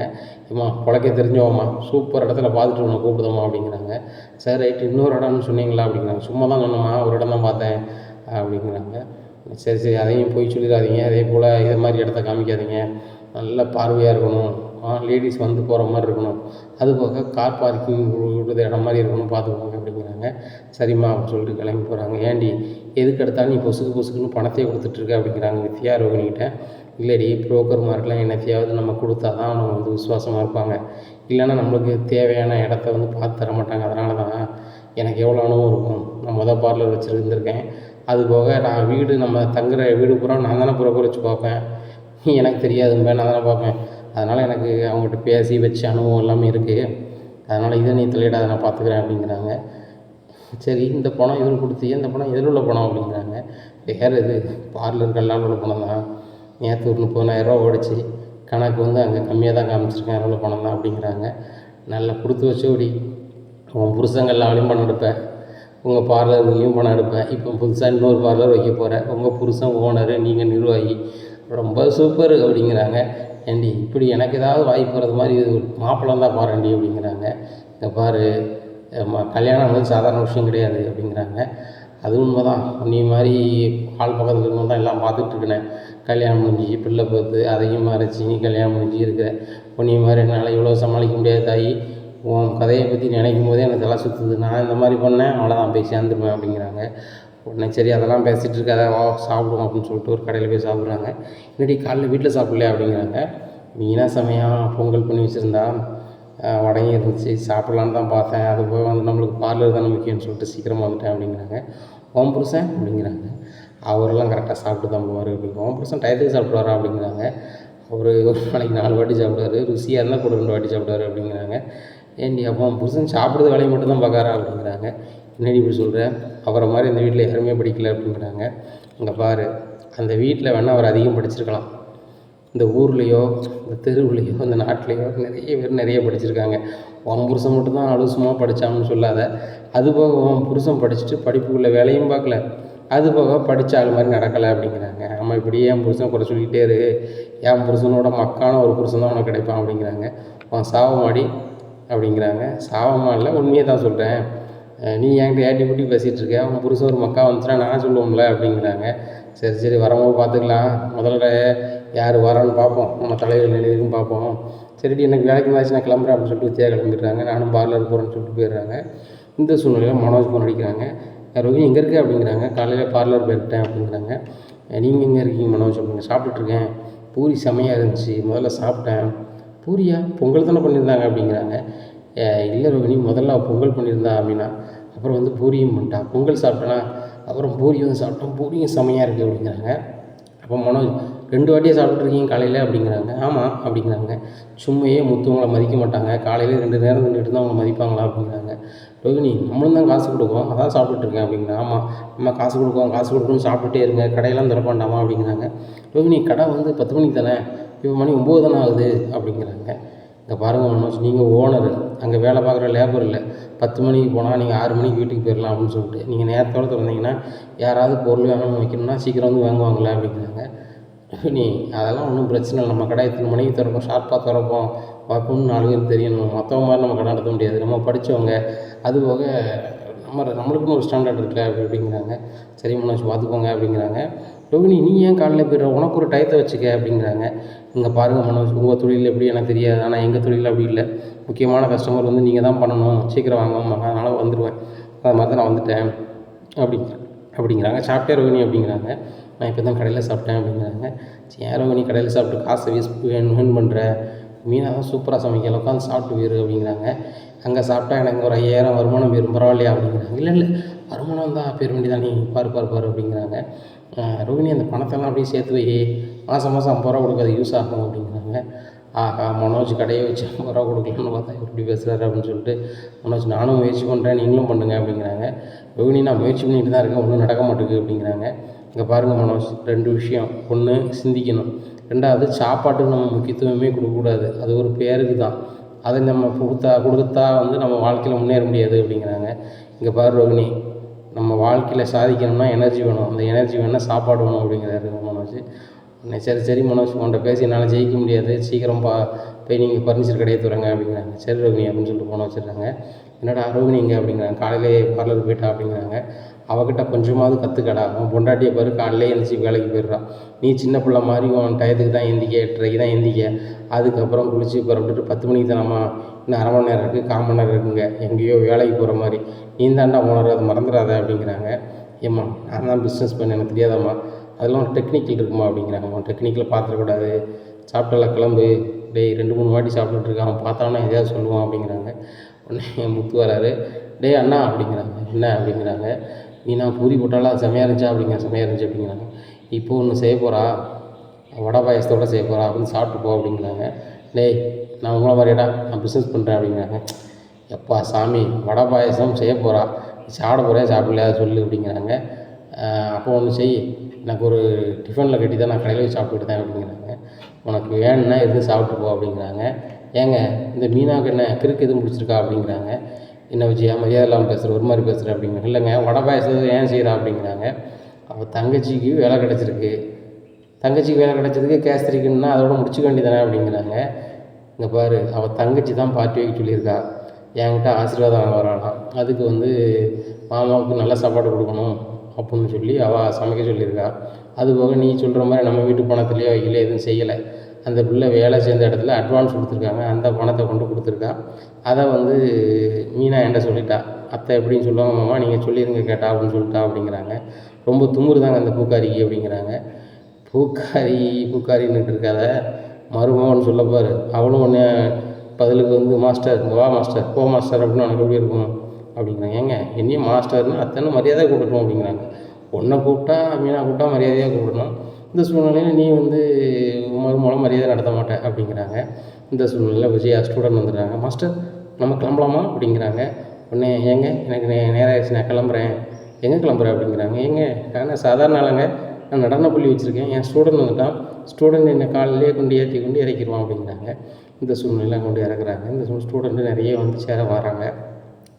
ஏம்மா பொழைக்க தெரிஞ்சவம்மா, சூப்பர் இடத்துல பார்த்துட்டு உன்னை கூப்பிடுதம்மா அப்படிங்கிறாங்க. சரி ரைட்டு, இன்னொரு இடம்னு சொன்னீங்களா அப்படிங்கிறாங்க. சும்மா தான் சொன்னம்மா, ஒரு இடம் தான் பார்த்தேன் அப்படிங்கிறாங்க. சரி சரி, அதையும் போய் சொல்லிடாதீங்க, அதே போல் இதை மாதிரி இடத்த காமிக்காதீங்க, நல்ல பார்வையாக இருக்கணும், லேடிஸ் வந்து போகிற மாதிரி இருக்கணும், அதுபோக கார் பார்க்கிங் விடுற இடம் மாதிரி இருக்கணும் பார்த்துக்கோங்க அப்படிங்கிறாங்க. சரிம்மா அப்படின்னு சொல்லிட்டு கிளம்பி போகிறாங்க. ஏன்டி எதுக்கு எடுத்தாலும் நீ பொசுக்குன்னு பணத்தையே கொடுத்துட்ருக்க அப்படிங்கிறாங்க வித்யா ரோகிணிகிட்ட. இல்லடி, புரோக்கர் மாதிரிலாம் என்னத்தையாவது நம்ம கொடுத்தா தான் அவங்க வந்து விசுவாசமாக இருப்பாங்க, இல்லைன்னா நம்மளுக்கு தேவையான இடத்த வந்து பார்த்து தர மாட்டாங்க. அதனால தான் எனக்கு எவ்வளோ அனுபவம் இருக்கும், நான் மொதல் பார்லர் வச்சுருந்துருக்கேன், அதுபோக நான் வீடு நம்ம தங்குற வீடு பூரா நான் தானே புரோக்கர் வச்சு பார்ப்பேன், எனக்கு தெரியாதுங்க நான் தானே பார்ப்பேன், அதனால் எனக்கு அவங்ககிட்ட பேசி வச்சு அனுபவம் எல்லாமே இருக்குது, அதனால் இதை நீ தலையிடாத, நான் பார்த்துக்கிறேன் அப்படிங்கிறாங்க. சரி, இந்த பணம் இவருக்கு கொடுத்தியே, இந்த பணம் எதில் உள்ள பணம் அப்படிங்கிறாங்க. வேறு இது பார்லர் கல்லால் உள்ள பணம் தான், நேற்று ஒரு 30,000 ஓடிச்சு, கணக்கு வந்து அங்கே கம்மியாக தான் காமிச்சிருக்கேன், எவ்வளோ பணம் தான் அப்படிங்கிறாங்க. நல்லா கொடுத்து வச்சோடி, உன் புருஷங்கள்லாவளையும் பணம் எடுப்பேன், உங்கள் பார்லர்லேயும் பணம் எடுப்பேன், இப்போ புதுசாக இன்னொரு பார்லர் வைக்க போகிறேன், உங்கள் புருஷன் ஓனரு, நீங்கள் நிர்வாகி, ரொம்ப சூப்பர் அப்படிங்கிறாங்க. ஏண்டி இப்படி எனக்கு ஏதாவது வாய்ப்பு வர்றது மாதிரி இது மாப்பிள்ளம் தான் பாருண்டி அப்படிங்கிறாங்க. இங்கே பாரு, கல்யாணம் வந்து சாதாரண விஷயம் கிடையாது அப்படிங்கிறாங்க. அது உண்மை தான், நீ மாதிரி ஆள் பக்கத்தில் இருக்கவங்க தான் எல்லாம் பார்த்துட்ருக்கேன், கல்யாணம் முடிஞ்சு பிள்ளை பார்த்து அதையும் மறைச்சி நீ கல்யாணம் முடிஞ்சு இருக்கிற, நீ மாதிரி என்னால் இவ்வளோ சமாளிக்க முடியாது தாயி, உன் கதையை பற்றி நினைக்கும் போதே எனக்கு தலை சுற்றுது, நான் இந்த மாதிரி பண்ணேன் அவ்வளோதான் போய் சேர்ந்துருவேன் அப்படிங்கிறாங்க. உடனே சரி அதெல்லாம் பேசிகிட்டு இருக்காத, வா சாப்பிடுவோம் அப்படின்னு சொல்லிட்டு ஒரு கடையில் போய் சாப்பிட்றாங்க. இல்லாட்டி காலையில் வீட்டில் சாப்பிட்லையா அப்படிங்கிறாங்க. மீனாக சமயம் பொங்கல் பண்ணி வச்சுருந்தா வடையும் இருந்துச்சு, சாப்பிட்லான்னு தான் பார்த்தேன், அது போக வந்து நம்மளுக்கு பார்லர் தானே முக்கியம்னு சொல்லிட்டு சீக்கிரமாக வந்துட்டேன் அப்படிங்கிறாங்க. ஓம் புருஷன் அப்படிங்கிறாங்க. அவரெல்லாம் கரெக்டாக சாப்பிட்டு தான் போவார் அப்படிங்க. ஓம் புருஷன் டயத்துக்கு சாப்பிடுவாரா அப்படிங்கிறாங்க. அவர் ஒரு நாளைக்கு 4 வாட்டி சாப்பிடுவார், ருசியாக இருந்தால் கூட 2 வாட்டி சாப்பிடுவார் அப்படிங்கிறாங்க. ஏண்டி அப்போ புருஷன் சாப்பிட்றது வேலையை மட்டும் தான் பார்க்காரா அப்படிங்கிறாங்க. என்னடி இப்படி சொல்கிறேன், அவரை மாதிரி இந்த வீட்டில் யாருமே படிக்கல அப்படிங்கிறாங்க. இங்கே பாரு, அந்த வீட்டில் வேணால் அவர் அதிகம் படிச்சிருக்கலாம், இந்த ஊர்லேயோ இந்த தெருவுலையோ இந்த நாட்டிலையோ நிறைய பேர் நிறைய படிச்சிருக்காங்க, உன் புருஷன் மட்டும்தான் அலுவசமாக படித்தான்னு சொல்லாத, அதுபோக உன் புருஷன் படிச்சுட்டு படிப்புக்குள்ளே வேலையும் பார்க்கல, அதுபோக படித்த ஆள் மாதிரி நடக்கலை அப்படிங்கிறாங்க. ஆமாம், இப்படியே என் புருஷனை குறை சொல்லிக்கிட்டே இரு, என் புருஷனோட மக்கான ஒரு புருஷன் தான் உனக்கு கிடைப்பான் அப்படிங்கிறாங்க. உன் சாவமாடி அப்படிங்கிறாங்க. சாவமா இல்லை, உண்மையை தான் சொல்கிறேன், நீ என்கிட்ட ஏட்டி குட்டி பேசிகிட்டு இருக்க, உன் புருஷன் ஒரு மக்கா வந்துச்சுன்னா நான் சொல்லுவோம்ல அப்படிங்கிறாங்க. சரி சரி, வரம்போது பார்த்துக்கலாம், முதல்ல யார் வரான்னு பார்ப்போம், நம்ம தலைவர் நிலையும் பார்ப்போம், சரிடி எனக்கு வேலைக்கு மேட்ச் நான் கிளம்புறேன் அப்படின்னு சொல்லிட்டு வித்தியா கிளம்பிடுறாங்க. நானும் பார்லர் போகிறேன்னு சொல்லிட்டு போயிடுறாங்க. இந்த சூழ்நிலையில் மனோஜ் ஃபோன் அடிக்கிறாங்க. ரோஹிணி எங்கே இருக்குது அப்படிங்கிறாங்க. காலையில் பார்லர் போயிட்டேன் அப்படிங்கிறாங்க. நீங்கள் எங்கே இருக்கீங்க மனோஜ் அப்படிங்க. சாப்பிட்டுட்ருக்கேன், பூரி செமையாக இருந்துச்சு, முதல்ல சாப்பிட்டேன். பூரியா, பொங்கல் தானே பண்ணியிருந்தாங்க அப்படிங்கிறாங்க. இல்லை ரோஹிணி, முதல்ல பொங்கல் பண்ணியிருந்தா அப்படின்னா, அப்புறம் வந்து பூரியும் பண்ணிட்டா, பொங்கல் சாப்பிட்டேன்னா அப்புறம் பூரி வந்து சாப்பிட்டோம், பூரியும் செமையாக இருக்குது அப்படிங்கிறாங்க. அப்போ மனோஜ் 2 வாட்டியே சாப்பிட்ருக்கீங்க காலையில் அப்படிங்கிறாங்க. ஆமாம் அப்படிங்கிறாங்க. சும்மையே முத்துவங்களை மதிக்க மாட்டாங்க, காலையில் 2 நேரம் தின்னுட்டு தான் அவங்க மதிப்பாங்களா அப்படிங்கிறாங்க. ரோஹிணி, நம்மளும் தான் காசு கொடுக்குறோம், அதான் சாப்பிட்டுட்ருக்கேன் அப்படிங்கிறாங்க. ஆமாம், நம்ம காசு கொடுக்கணும்னு சாப்பிட்டுட்டே இருங்க, கடையெல்லாம் திறப்பாண்டாமா அப்படிங்கிறாங்க. ரோஹிணி, கடை வந்து 10 மணிக்கு தானே, இப்போ மணி 9 தானே ஆகுது அப்படிங்கிறாங்க. இங்கே பாருங்கள் மனோஜ், நீங்கள் ஓனரு, அங்கே வேலை பார்க்குற லேபர் இல்லை, 10 மணிக்கு போனால் நீங்கள் 6 மணிக்கு வீட்டுக்கு போயிடலாம் அப்படின்னு சொல்லிட்டு, நீங்கள் நேரத்தோடு திறந்தீங்கன்னா யாராவது பொருள் வேணும்னு வைக்கணும்னா சீக்கிரம் வந்து வாங்குவாங்களே அப்படிங்கிறாங்க. நீ அதெல்லாம் ஒன்றும் பிரச்சனை இல்லை, நம்ம கடை இத்தனை மணிக்கு திறப்போம், ஷார்ப்பாக திறப்போம், பார்க்கணும்னு 4 பேருக்கு தெரியணும், மற்றவங்க மாதிரி நம்ம கடை நடத்த முடியாது, நம்ம படித்தவங்க, அதுபோக நம்மளுக்குன்னு ஒரு ஸ்டாண்டர்ட் இருக்குல்ல அப்படிங்கிறாங்க. சரி மனோஜ் பார்த்துக்கோங்க அப்படிங்கிறாங்க. ரோஹிணி, நீ ஏன் காலையில் போய்டுற, உனக்கு ஒரு டயத்தை வச்சுக்க அப்படிங்கிறாங்க. இங்கே பாருங்கள் மனோஜ், உங்கள் தொழில் எப்படி எனக்கு தெரியாது, ஆனால் எங்கள் தொழில் அப்படி இல்லை, முக்கியமான கஸ்டமர் வந்து நீங்கள் தான் பண்ணணும், சீக்கிரம் வாங்குவாங்க, அதனால் வந்துடுவேன், அது மாதிரி தான் நான் வந்துட்டேன் அப்படிங்கிறாங்க. சாப்பிட்டே ரோஹிணி அப்படிங்கிறாங்க. நான் இப்போ தான் கடையில் சாப்பிட்டேன் அப்படிங்கிறாங்க. ஏன் ரோஹிணி கடையில் சாப்பிட்டு காசை வேன் பண்ணுற, மீனாக தான் சூப்பராக சமைக்கல, உட்காந்து சாப்பிட்டு போயிரு அப்படிங்கிறாங்க. அங்கே சாப்பிட்டா எனக்கு ஒரு 5000 வருமானம் போயிடும், பரவாயில்லையா அப்படிங்கிறாங்க. இல்லை வருமானம் தான் போயிட வேண்டியதான், நீ பாரு அப்படிங்கிறாங்க. ரோஹிணி, அந்த பணத்தெல்லாம் அப்படியே சேர்த்து வை, மாதம் 50 ரூபா கொடுக்காது, யூஸ் ஆகும் அப்படிங்கிறாங்க. ஆஹா, மனோஜ் கடையை வச்சு 50 ரூபா கொடுக்கலான்னு பார்த்தா எப்படி பேசுகிறாரு அப்படின்னு சொல்லிட்டு, மனோஜ் நானும் முயற்சி பண்ணுறேன், நீங்களும் பண்ணுங்க அப்படிங்கிறாங்க. ரோஹிணி, நான் முயற்சி பண்ணிட்டு தான் இருக்கேன், ஒன்றும் நடக்க மாட்டேங்குது அப்படிங்கிறாங்க. இங்கே பாருங்கள் மனோஜ், 2 விஷயம், ஒன்று சிந்திக்கணும், 2வது சாப்பாட்டுக்கு நம்ம முக்கியத்துவமே கொடுக்கக்கூடாது, அது ஒரு பேருக்கு தான், அதை நம்ம கொடுத்தா வந்து நம்ம வாழ்க்கையில் முன்னேற முடியாது அப்படிங்கிறாங்க. இங்கே பாரு ரோஹிணி, நம்ம வாழ்க்கையில் சாதிக்கணும்னா எனர்ஜி வேணும், அந்த எனர்ஜி வேணால் சாப்பாடு வேணும் அப்படிங்கிறாரு மனோஜ். உடனே சரி சரி மனோஜ், உன்கிட்ட பேசி என்னால் ஜெயிக்க முடியாது, சீக்கிரம் போய் நீங்கள் ஃபர்னிச்சர் கடையை தரங்க அப்படிங்கிறாங்க. சரி ரோகிணி அப்படின்னு சொல்லிட்டு ஃபோனை வச்சுடுறாங்க. என்னடா ரோகிணி இங்கே அப்படிங்கிறாங்க. காலையிலே பார்லர் போயிட்டா அப்படிங்கிறாங்க. அவகிட்ட கொஞ்சமாவது கற்றுக்கடா, அவன் பொண்டாட்டியை பாரு காலையிலே எழுந்திரிச்சி வேலைக்கு போயிடுறான். நீ சின்ன பிள்ளை மாதிரி உன் டயத்துக்கு தான் எந்திக்க, 8:30க்கு தான் எந்திக்க, அதுக்கப்புறம் குளிச்சு புறப்பட்டுட்டு 10 மணிக்கு தானம்மா, இன்னும் அரை மணி நேரம் இருக்குது, 1/4 மணி நேரம் இருக்குங்க, எங்கேயோ வேலைக்கு போகிற மாதிரி, நீ தாண்டா ஓனர், அதை மறந்துடாத அப்படிங்கிறாங்க. ஏம்மா நான் தான் பிஸ்னஸ் பண்ண, எனக்கு தெரியாதாம்மா, அதெல்லாம் ஒரு டெக்னிக்கல் இருக்குமா அப்படிங்கிறாங்க. அவன் டெக்னிக்கில் பார்த்துடக்கூடாது, சாப்பிட்டால கிளம்பு, டேய் 2-3 வாட்டி சாப்பிட்டுட்டு இருக்கான், அவன் பார்த்தானா எதையாவது சொல்லுவான் அப்படிங்கிறாங்க. உடனே முத்து வராரு. டேய் அண்ணா அப்படிங்கிறாங்க. என்ன அப்படிங்கிறாங்க. நீ நான் பூரி போட்டாலும் அது செமையாக இருந்துச்சா அப்படிங்கிற, செமையாக இருந்துச்சு அப்படிங்கிறாங்க. இப்போ ஒன்று செய்ய போகிறா, வடை பாயசத்தோடு செய்ய போகிறா அப்படின்னு சாப்பிட்டு போ அப்படிங்கிறாங்க. டேய் நான் உங்களை மாதிரிடா, நான் பிஸ்னஸ் பண்ணுறேன் அப்படிங்கிறாங்க. எப்பா சாமி, வடை பாயசம் செய்ய போகிறா, சாப்பிட போகிறேன் சாப்பிடலையா சொல்லு அப்படிங்கிறாங்க. அப்போ ஒன்று செய், எனக்கு ஒரு டிஃபனில் கட்டி தான் நான் கடையில் போய் சாப்பிட்டுட்டு தான் அப்படிங்கிறாங்க. உனக்கு வேணும்னா எதுவும் சாப்பிட்டு போ அப்படிங்கிறாங்க. ஏங்க இந்த மீனாவுக்கு என்ன கிறுக்கு எதுவும் பிடிச்சிருக்கா அப்படிங்கிறாங்க. என்ன வச்சு ஏன் மரியாதை இல்லாமல் பேசுகிற, ஒரு மாதிரி பேசுகிற அப்படிங்கிறாங்க. இல்லைங்க வடை பாயசத்தை ஏன் செய்கிறா அப்படிங்கிறாங்க. அவள் தங்கச்சிக்கு வேலை கிடச்சிருக்கு, தங்கச்சிக்கு வேலை கிடச்சதுக்கு கேசரிக்குன்னா அதோட முடிச்சுக்க வேண்டியதானே அப்படிங்கிறாங்க. இங்கே பாரு, அவள் தங்கச்சி தான் பார்ட்டி வைக்க சொல்லியிருக்கா, என்கிட்ட ஆசீர்வாதம் வாங்க வரானாம், அதுக்கு மாமாவுக்கு நல்ல சாப்பாடு கொடுக்கணும் அப்படின்னு சொல்லி அவள் சமைக்க சொல்லியிருக்கா. அதுபோக நீ சொல்கிற மாதிரி நம்ம வீட்டு பணத்துலேயோ வைக்கல எதுவும் செய்யலை, அந்த பிள்ளை வேலை சேர்ந்த இடத்துல அட்வான்ஸ் கொடுத்துருக்காங்க, அந்த பணத்தை கொண்டு கொடுத்துருக்கா. அதை மீனா என்கிட்ட சொல்லிட்டா, அத்தை எப்படின்னு சொல்லுவாங்க மாமா, நீங்கள் சொல்லிடுங்க கேட்டா அப்படின்னு சொல்லிட்டா அப்படிங்கிறாங்க. ரொம்ப துமுறு தாங்க அந்த பூக்காரிக்கு அப்படிங்கிறாங்க. பூக்காரின்னுட்டு இருக்காத, மருமகன் சொல்லப்பார், அவளும் ஒன்று பதிலுக்கு மாஸ்டர் வா மாஸ்டர் போ மாஸ்டர் அப்படின்னு உனக்கு எப்படி இருக்கும் அப்படிங்கிறாங்க. ஏங்க என்னையும் மாஸ்டர்னு அத்தனை மரியாதை கூப்பிடணும் அப்படிங்கிறாங்க. உன்னை கூப்பிட்டா மீனா கூப்பிட்டா மரியாதையாக கூப்பிடணும், இந்த சூழ்நிலையில் நீ மறுமூலம் மரியாதை நடத்த மாட்டேன் அப்படிங்கிறாங்க. இந்த சூழ்நிலையில் விஜயா ஸ்டூடெண்ட் வந்துடுறாங்க. மாஸ்டர் நம்ம கிளம்பலாமா அப்படிங்கிறாங்க. உடனே ஏங்க எனக்கு நேரம் ஆயிடுச்சு, நான் கிளம்புறேன். எங்கே கிளம்புறேன் அப்படிங்கிறாங்க. ஏங்க நான் சாதாரண ஆளுங்க, நான் நடன பள்ளி வச்சுருக்கேன், என் ஸ்டூடெண்ட் வந்துட்டான், ஸ்டூடெண்ட் என்னை காலையிலே ஏற்றி கொண்டு இறக்கிடுவான் அப்படிங்கிறாங்க. இந்த சூழ்நிலையில் கொண்டு இறக்குறாங்க. இந்த ஸ்டூடெண்ட்டு நிறைய சேர வராங்க.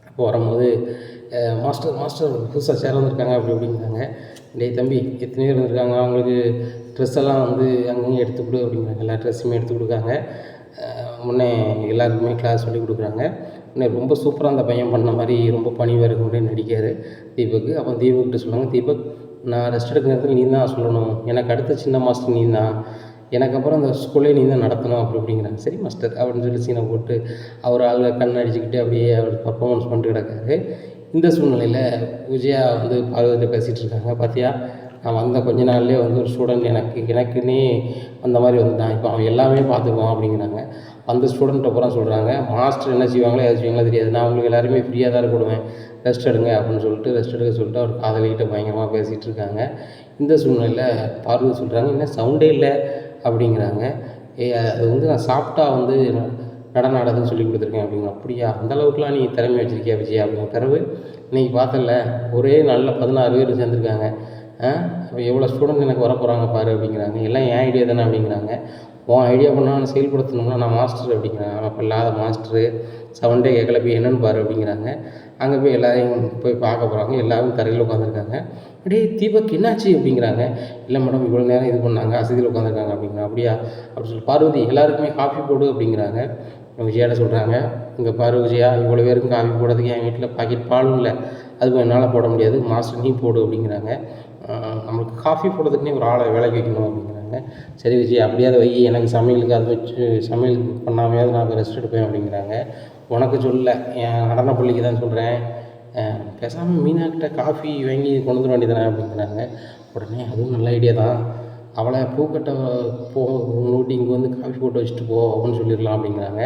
அப்போ வரும்போது மாஸ்டர் புதுசாக சேர வந்திருக்காங்க அப்படிங்கிறாங்க. டேய் தம்பி, எத்தனை பேர் வந்திருக்காங்க, அவங்களுக்கு ட்ரெஸ் எல்லாம் அங்கேயும் எடுத்து கொடு அப்படிங்கிறாங்க. எல்லா ட்ரெஸ்ஸுமே எடுத்து கொடுக்காங்க. முன்னே எல்லாருக்குமே கிளாஸ் சொல்லி கொடுக்குறாங்க. முன்னே ரொம்ப சூப்பராக அந்த பையன் பண்ண மாதிரி ரொம்ப பணிவாக இருக்க முடியும் நடிக்கார் தீபக். அப்போ தீபக்கிட்ட சொல்லுவாங்க, தீபக் நான் ரெஸ்ட் எடுக்கிற நேரத்தில் நீ தான் சொல்லணும், எனக்கு அடுத்த சின்ன மாஸ்டர் நீ தான், எனக்கு அப்புறம் அந்த ஸ்கூலே நீ தான் நடத்தணும் அப்படிங்கிறாங்க. சரி மாஸ்டர் அப்படின்னு சொல்லி சீனை போட்டு அவர் ஆளுங்க கண் அடிச்சுக்கிட்டு அப்படியே அவர் பர்ஃபார்மன்ஸ் பண்ணிட்டு கிடக்காரு. இந்த சூழ்நிலையில் விஜயா பார்வதிட்ட பேசிகிட்டு இருக்காங்க. பார்த்தியா, நான் வந்த கொஞ்ச நாள்லேயே ஒரு ஸ்டூடெண்ட் எனக்குன்னே அந்த மாதிரி வந்துட்டான், இப்போ அவன் எல்லாமே பார்த்துக்குவான் அப்படிங்கிறாங்க. அந்த ஸ்டூடெண்ட்டை பூரா சொல்கிறாங்க, மாஸ்டர் என்ன செய்வாங்களோ எது செய்வாங்களோ தெரியாது, நான் உங்களுக்கு எல்லாருமே ஃப்ரீயாக தான் கொடுவேன், ரெஸ்ட் எடுங்க அப்படின்னு சொல்லிட்டு ரெஸ்ட் எடுக்க சொல்லிட்டு அவர் காதலிக்கிட்ட பயங்கரமாக பேசிகிட்டு இருக்காங்க. இந்த சூழ்நிலையில் பார்வதி சொல்கிறாங்க, என்ன சவுண்டே இல்லை அப்படிங்கிறாங்க. அது நான் சாப்பிட்டா நடனம் ஆடுறதுன்னு சொல்லி கொடுத்துருக்கேன் அப்படிங்க. அப்படியா, அந்தளவுக்குலாம் நீ திறமை வச்சுருக்கியா விஜயா அப்படிங்கிற. பிறகு இன்றைக்கி பார்த்தல ஒரே நாளில் 16 பேர் சேர்ந்துருக்காங்க, எவ்வளோ ஸ்டூடெண்ட் எனக்கு வர போகிறாங்க பாரு அப்படிங்கிறாங்க. எல்லாம் என் ஐடியா தானே அப்படிங்கிறாங்க. உன் ஐடியா பண்ணால் நான் செயல்படுத்தணும்னா நான் மாஸ்டர் அப்படிங்கிறாங்க. அப்போ இல்லாத மாஸ்டரு சவுண்டே கேட்கல, போய் என்னென்னு பாரு அப்படிங்கிறாங்க. அங்கே போய் எல்லோரையும் போய் பார்க்க போகிறாங்க. எல்லோரும் தரையில் உட்காந்துருக்காங்க. அப்படியே தீபக் என்னாச்சு அப்படிங்கிறாங்க. இல்லை மேடம் இவ்வளோ நேரம் இது பண்ணாங்க, அசதியில் உட்காந்துருக்காங்க அப்படிங்கிறாங்க. அப்படியா அப்படின்னு சொல்லி பார்வதி எல்லாருக்குமே காஃபி போடு அப்படிங்கிறாங்க. விஜயாட்ட சொல்கிறாங்க, இங்கே பாரு விஜயா, இவ்வளோ பேருக்கும் காஃபி போடுறதுக்கு என் வீட்டில் பாக்கெட் பாலும் இல்லை, அதுவும் என்னால் போட முடியாது, மாஸ்டர் நீ போடு அப்படிங்கிறாங்க. நம்மளுக்கு காஃபி போடுறதுக்குன்னே ஒரு ஆளை வேலைக்கு வைக்கணும் அப்படிங்கிறாங்க. சரி விஜய் அப்படியாவது வை, எனக்கு சமையலுக்கு அதை வச்சு சமையல் பண்ணாமையாவது நான் ரெஸ்ட் எடுப்பேன் அப்படிங்கிறாங்க. உனக்கு சொல்ல, என் நடன பள்ளிக்கு தான் சொல்கிறேன், பேசாமல் மீனாக்கிட்ட காஃபி வாங்கி கொண்டு வர வேண்டியதானே அப்படிங்கிறாங்க. உடனே அதுவும் நல்ல ஐடியா தான், அவளை பூக்கட்டை நோட்டி இங்கே காஃபி போட்டு வச்சுட்டு போ அப்படின்னு சொல்லிடலாம் அப்படிங்கிறாங்க.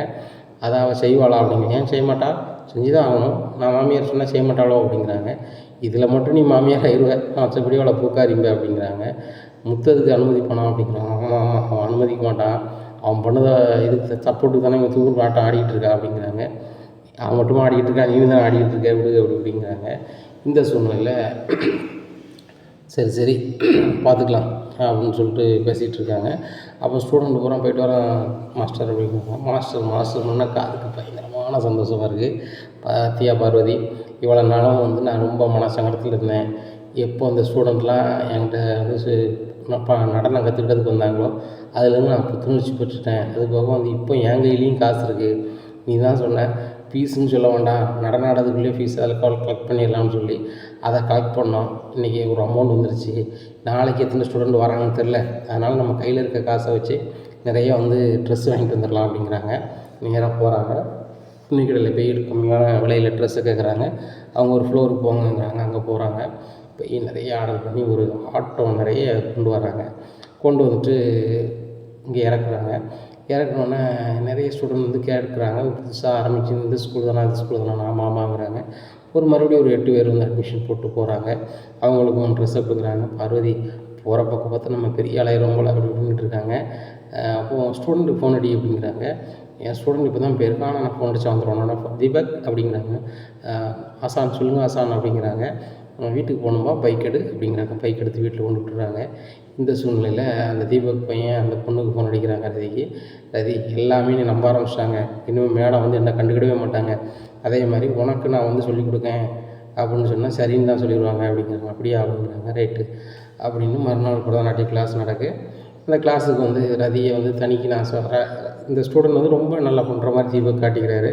அதை அவள் செய்வாளா அப்படிங்க. ஏன் செய்ய மாட்டா, செஞ்சு தான் ஆகணும், நான் மாமியார் சொன்னால் செய்ய மாட்டாளோ அப்படிங்கிறாங்க. இதில் மட்டும் நீ மாமியார் ஆயிடுவேன், மற்றபடி அவளை பூக்காரிம்ப அப்படிங்கிறாங்க. முத்ததுக்கு அனுமதிப்பானா அப்படிங்கிறாங்க. ஆமாம் அவன் அனுமதிக்க மாட்டான், அவன் பண்ணதை இதுக்கு சப்போர்ட்டுக்கு தானே இவன் தூக்கு ஆட்டம் ஆடிக்கிட்டு இருக்கா அப்படிங்கிறாங்க. அவன் மட்டும் ஆடிக்கிட்டு இருக்கா, நீ தான் ஆடிக்கிட்டு இருக்க விடு அப்படிங்கிறாங்க. இந்த சூழ்நிலையில் சரி பார்த்துக்கலாம் அப்படின்னு சொல்லிட்டு பேசிகிட்டு இருக்காங்க. அப்போ ஸ்டூடெண்ட் பூரா போயிட்டு வர மாஸ்டர் அப்படிங்கிறாங்க. மாஸ்டர் முன்னாக்கா அதுக்கு பயங்கரமான சந்தோஷமாக இருக்குது. பார்த்தியா பார்வதி, இவ்வளோ நாளும் நான் ரொம்ப மனசங்கடத்தில் இருந்தேன், எப்போ அந்த ஸ்டூடெண்ட்லாம் என்கிட்ட நடனம் கற்றுக்கிட்டதுக்கு வந்தாங்களோ அதுலேருந்து நான் புத்துணர்ச்சி பெற்றுட்டேன். அது போக வந்து இப்போ என் கையிலையும் காசு இருக்குது. நீ தான் சொன்ன ஃபீஸுன்னு சொல்ல வேண்டாம், நடனம் ஆடுறதுக்குள்ளேயே ஃபீஸ் அதில் கலெக்ட் பண்ணிடலாம்னு சொல்லி அதை கலெக்ட் பண்ணோம். இன்றைக்கி ஒரு அமௌண்ட் வந்துருச்சு. நாளைக்கு எத்தனை ஸ்டூடெண்ட் வராங்கன்னு தெரில. அதனால் நம்ம கையில் இருக்க காசை வச்சு நிறைய வந்து ட்ரெஸ் வாங்கிட்டு வந்துடலாம் அப்படிங்கிறாங்க. நேராக போகிறாங்க. துணி கடையில் போய் கம்மியான விலையில் ட்ரெஸ்ஸை கேட்குறாங்க. அவங்க ஒரு ஃப்ளோருக்கு போங்கங்கிறாங்க. அங்கே போகிறாங்க. போய் நிறைய ஆர்டர் பண்ணி ஒரு ஆட்டோ நிறைய கொண்டு வராங்க. கொண்டு வந்துட்டு இங்கே இறக்குறாங்க. இறக்குனோடனே நிறைய ஸ்டூடெண்ட் வந்து கேட்குறாங்க. புதுசாக ஆரம்பிச்சு இந்த ஸ்கூல் தானே அது ஸ்கூல் தானே ஆமாங்கிறாங்க. மறுபடியும் ஒரு 8 பேர் வந்து அட்மிஷன் போட்டு போகிறாங்க. அவங்களுக்கும் ட்ரெஸ்ஸை கொடுக்குறாங்க. பார்வதி போகிற பக்கம் பார்த்தா நம்ம பெரிய ஆளாயிரம் போல் அப்படி இப்படின்ட்டு இருக்காங்க. அப்போது ஸ்டூடெண்ட்டுக்கு ஃபோன் அடி அப்படிங்கிறாங்க. என் ஸ்டூடெண்ட் இப்போ தான் போயிருக்கான், ஆனால் நான் ஃபோன் அடிச்சு வந்துடுவேன். தீபக் அப்படிங்கிறாங்க. ஆசான் சொல்லுங்கள் ஆசான் அப்படிங்கிறாங்க. வீட்டுக்கு போகணும்பா பைக் எடு அப்படிங்கிறாங்க. பைக் எடுத்து வீட்டில் கொண்டு விட்டுறாங்க. இந்த சூழ்நிலையில் அந்த தீபக் பையன் அந்த பொண்ணுக்கு ஃபோன் அடிக்கிறாங்க. ரதி எல்லாமே நீ நம்ப ஆரம்பிச்சிட்டாங்க. இனிமேல் மேடம் வந்து என்னை கண்டுக்கிடவே மாட்டாங்க. அதே மாதிரி உனக்கு நான் வந்து சொல்லிக் கொடுக்கேன் அப்படின்னு சொன்னால் சரின்னு தான் சொல்லிடுவாங்க அப்படிங்கிறாங்க. அப்படியா அப்படிங்கிறாங்க. ரைட்டு அப்படின்னு மறுநாள் பரதநாட்டிய கிளாஸ் நடக்கு. அந்த கிளாஸுக்கு வந்து ரதியை வந்து தனிக்கு நான் சொல்கிறேன். இந்த ஸ்டூடெண்ட் வந்து ரொம்ப நல்லா பண்ணுற மாதிரி தீபக் காட்டிக்கிறாரு.